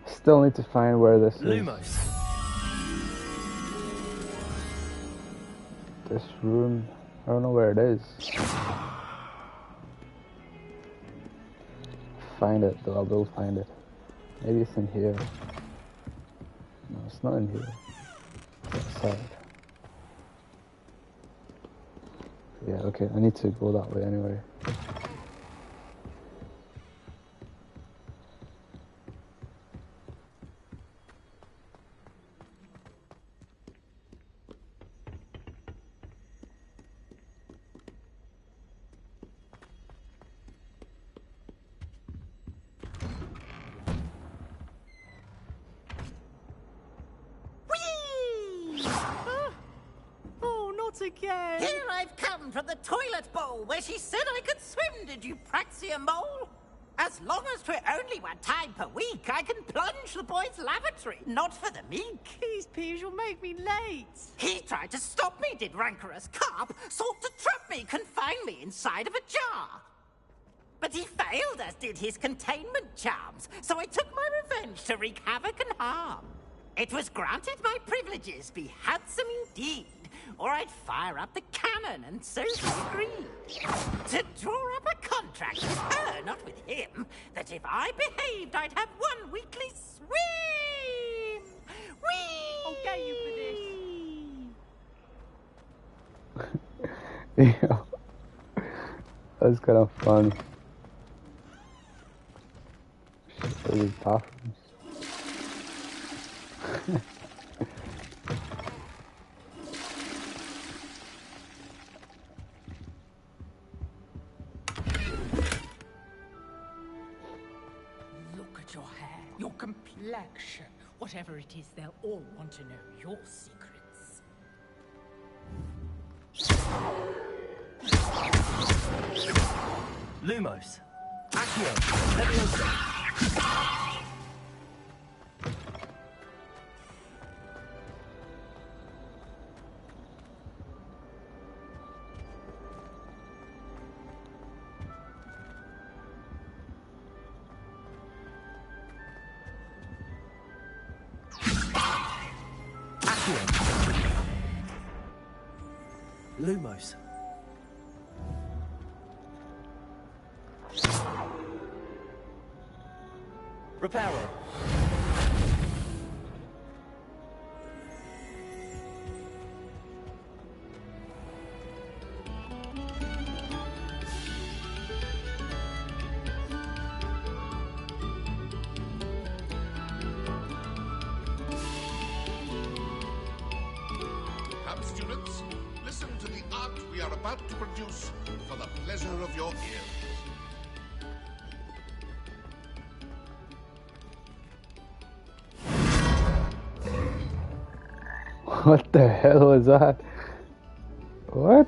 Still need to find where this Lumos. is. This room, I don't know where it is. Find it though, I will find it. Maybe it's in here. No, it's not in here. It's outside. Yeah, okay, I need to go that way anyway. Again. Here I've come from the toilet bowl where she said I could swim, did you praxia mole? As long as 'twere only 1 time per week, I can plunge the boy's lavatory, not for the meek. These peas will make me late. He tried to stop me, did rancorous carp, sought to trap me, confine me inside of a jar. But he failed, as did his containment charms, so I took my revenge to wreak havoc and harm. It was granted my privileges be handsome indeed, or I'd fire up the cannon, and so he agreed. To draw up a contract with her, not with him, that if I behaved, I'd have 1 weekly swim! Whee! I'll get you for this. Yeah. That's kind of fun. Shit, these bathrooms. Look at your hair, your complexion. Whatever it is, they'll all want to know your secrets. Lumos. Accio. Leviosa. Lumos. Reparo. we are about to produce for the pleasure of your ears. What the hell was that? What?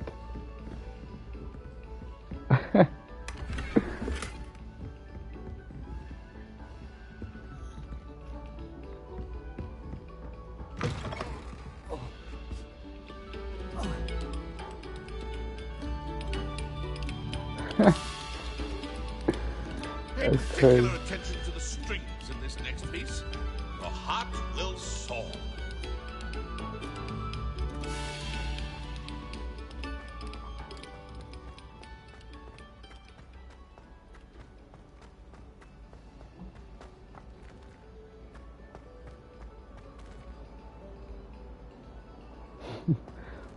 Pay particular attention to the strings in this next piece. Your heart will soar.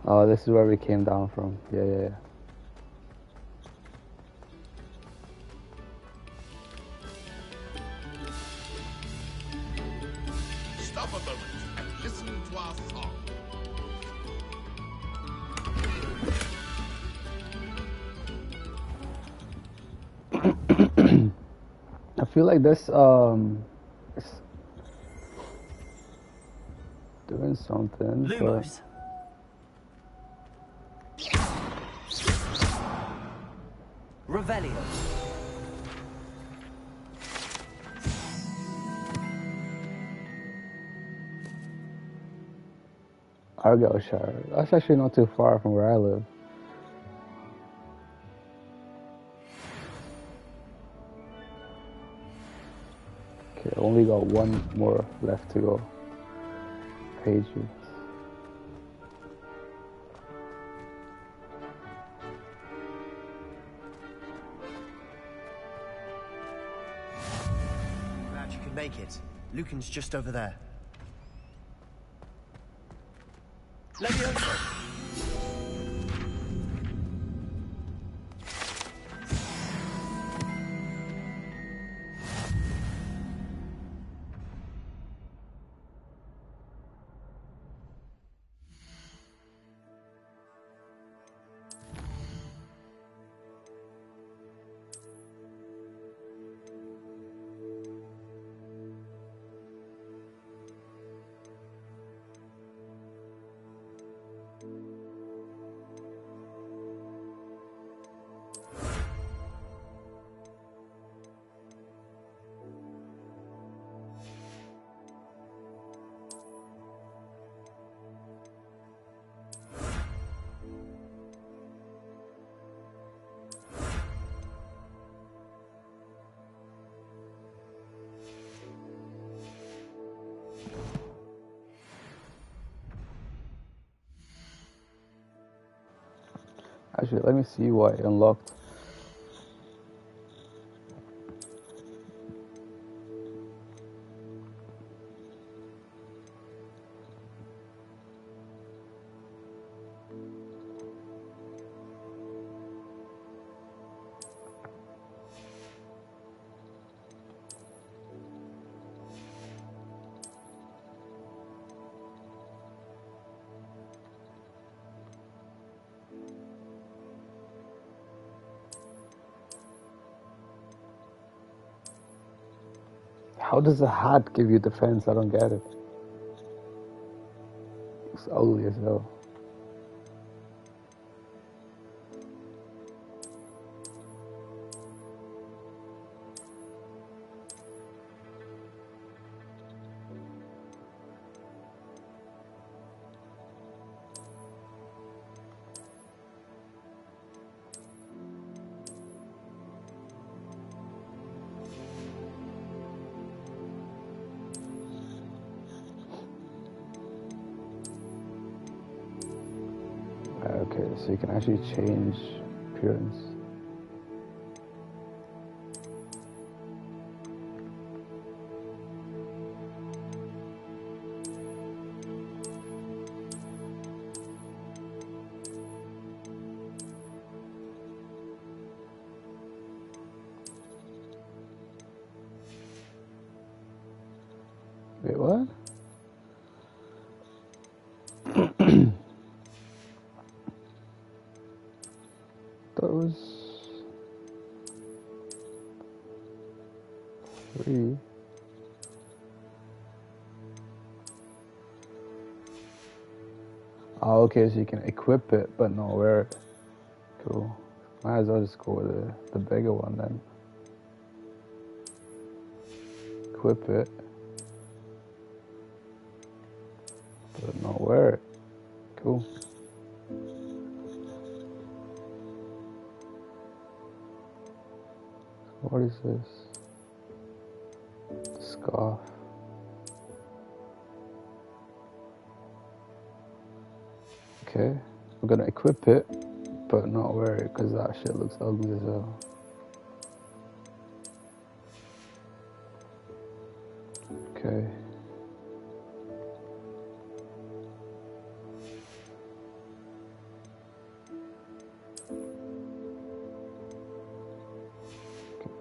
Oh, this is where we came down from. Yeah. Stop a moment and listen to our song. I feel like this is doing something. Lumos. Revelio. Argyllshire. That's actually not too far from where I live. Okay, only got one more left to go. Pages. Glad you could make it. Lucan's just over there. Levioso! Actually, let me see what I unlocked. How does a hat give you defense? I don't get it. It's ugly as hell. Okay, so you can actually change appearance. Wait, what? 3. Oh, okay, so you can equip it, but not wear it. Cool. Might as well just go with the bigger one then. Equip it, but not wear it. Cool. What is this? Scarf. Okay, we're gonna equip it, but not wear it because that shit looks ugly as hell. Okay.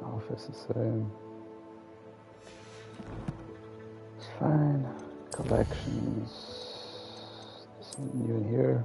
Outfit's the same. It's fine. Collections. Something new in here.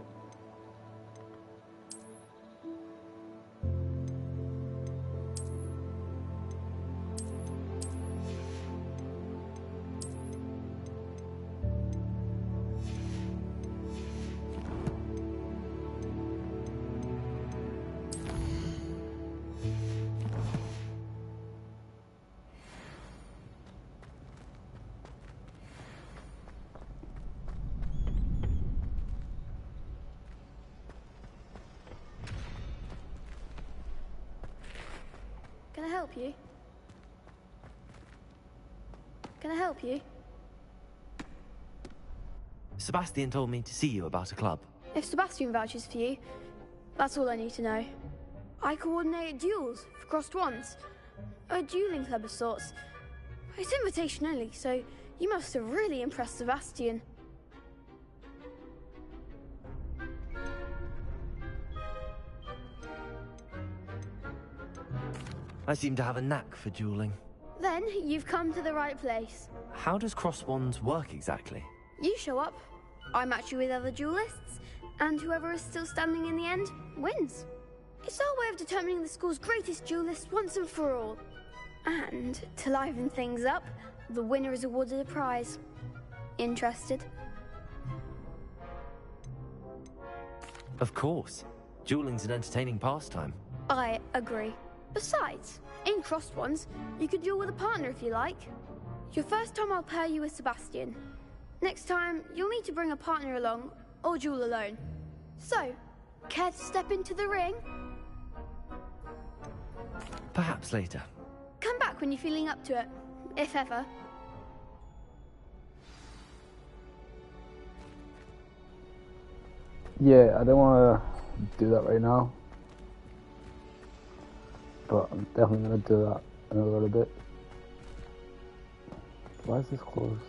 Can I help you? Can I help you? Sebastian told me to see you about a club. If Sebastian vouches for you, that's all I need to know. I coordinate duels for crossed wands. A dueling club of sorts. It's invitation only, so you must have really impressed Sebastian. I seem to have a knack for dueling. Then you've come to the right place. How does cross wands work exactly? You show up, I match you with other duelists, and whoever is still standing in the end wins. It's our way of determining the school's greatest duelist once and for all. And to liven things up, the winner is awarded a prize. Interested? Of course. Dueling's an entertaining pastime. I agree. Besides, in crossed ones, you could duel with a partner if you like. Your first time I'll pair you with Sebastian. Next time, you'll need to bring a partner along, or duel alone. So, care to step into the ring? Perhaps later. Come back when you're feeling up to it, if ever. Yeah, I don't want to do that right now. But I'm definitely going to do that in a little bit. Why is this closed?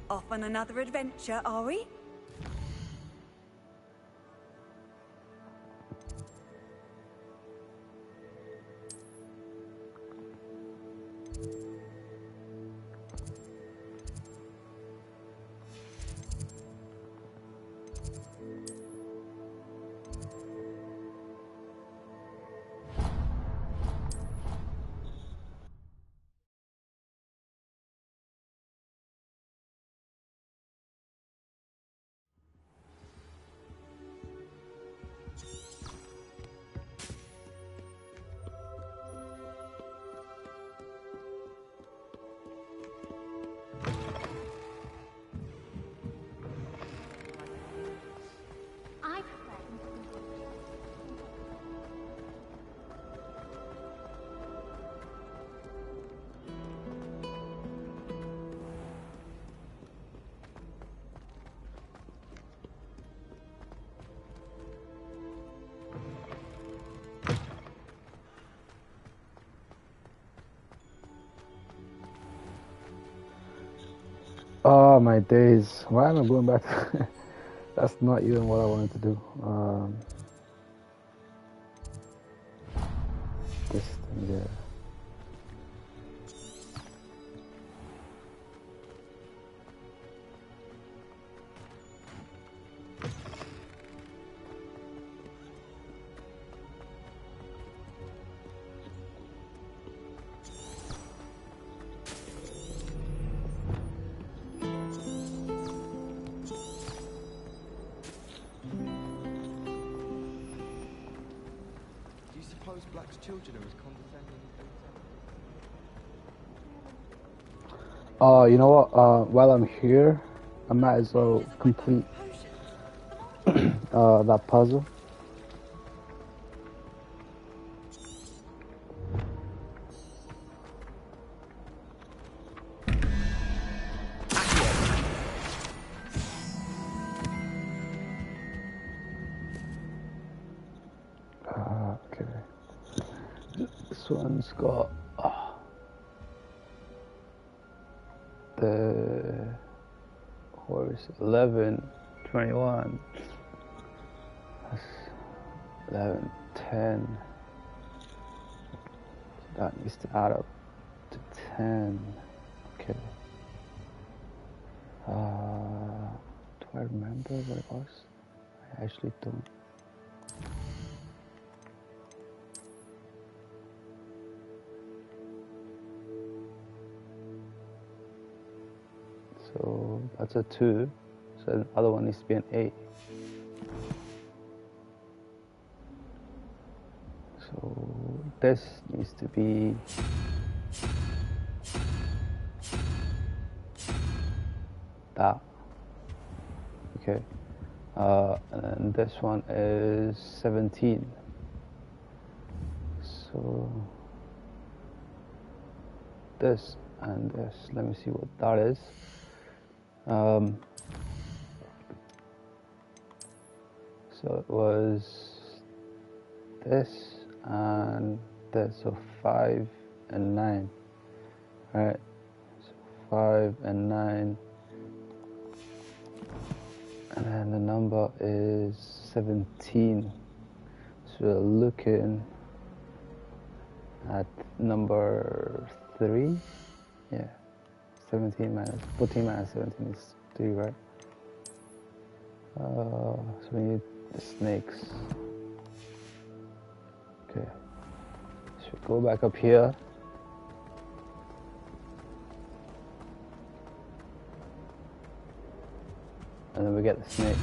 Off on another adventure, are we? Oh my days, why am I going back? That's not even what I wanted to do. This thing there. suppose Black's children are as condescending as Oh, you know what? While I'm here, I might as well complete that puzzle. Okay. This one's got the horse 11, 21. That's 11, 10. That needs to add up to 10. Okay. Do I remember what it was? I actually don't. So that's a 2. So the other one needs to be an 8. So this needs to be that. Okay. And then this one is 17. So this and this. Let me see what that is. So it was this and this, so 5 and 9. Alright, so 5 and 9. And then the number is 17. So we're looking at number 3. Yeah. 14 minus 17 is 3, right? So we need the snakes. Okay. So we go back up here. And then we get the snake.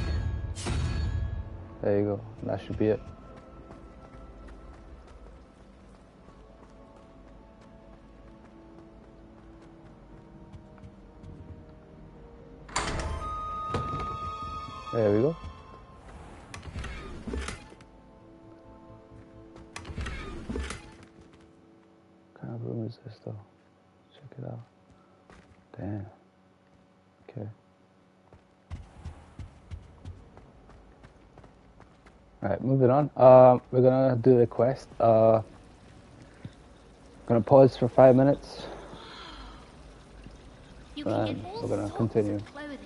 There you go. That should be it. There we go. What kind of room is this though? Check it out. Damn. Okay. Alright, moving on. We're gonna do the quest. Gonna pause for 5 minutes. You can get We're gonna continue. clothing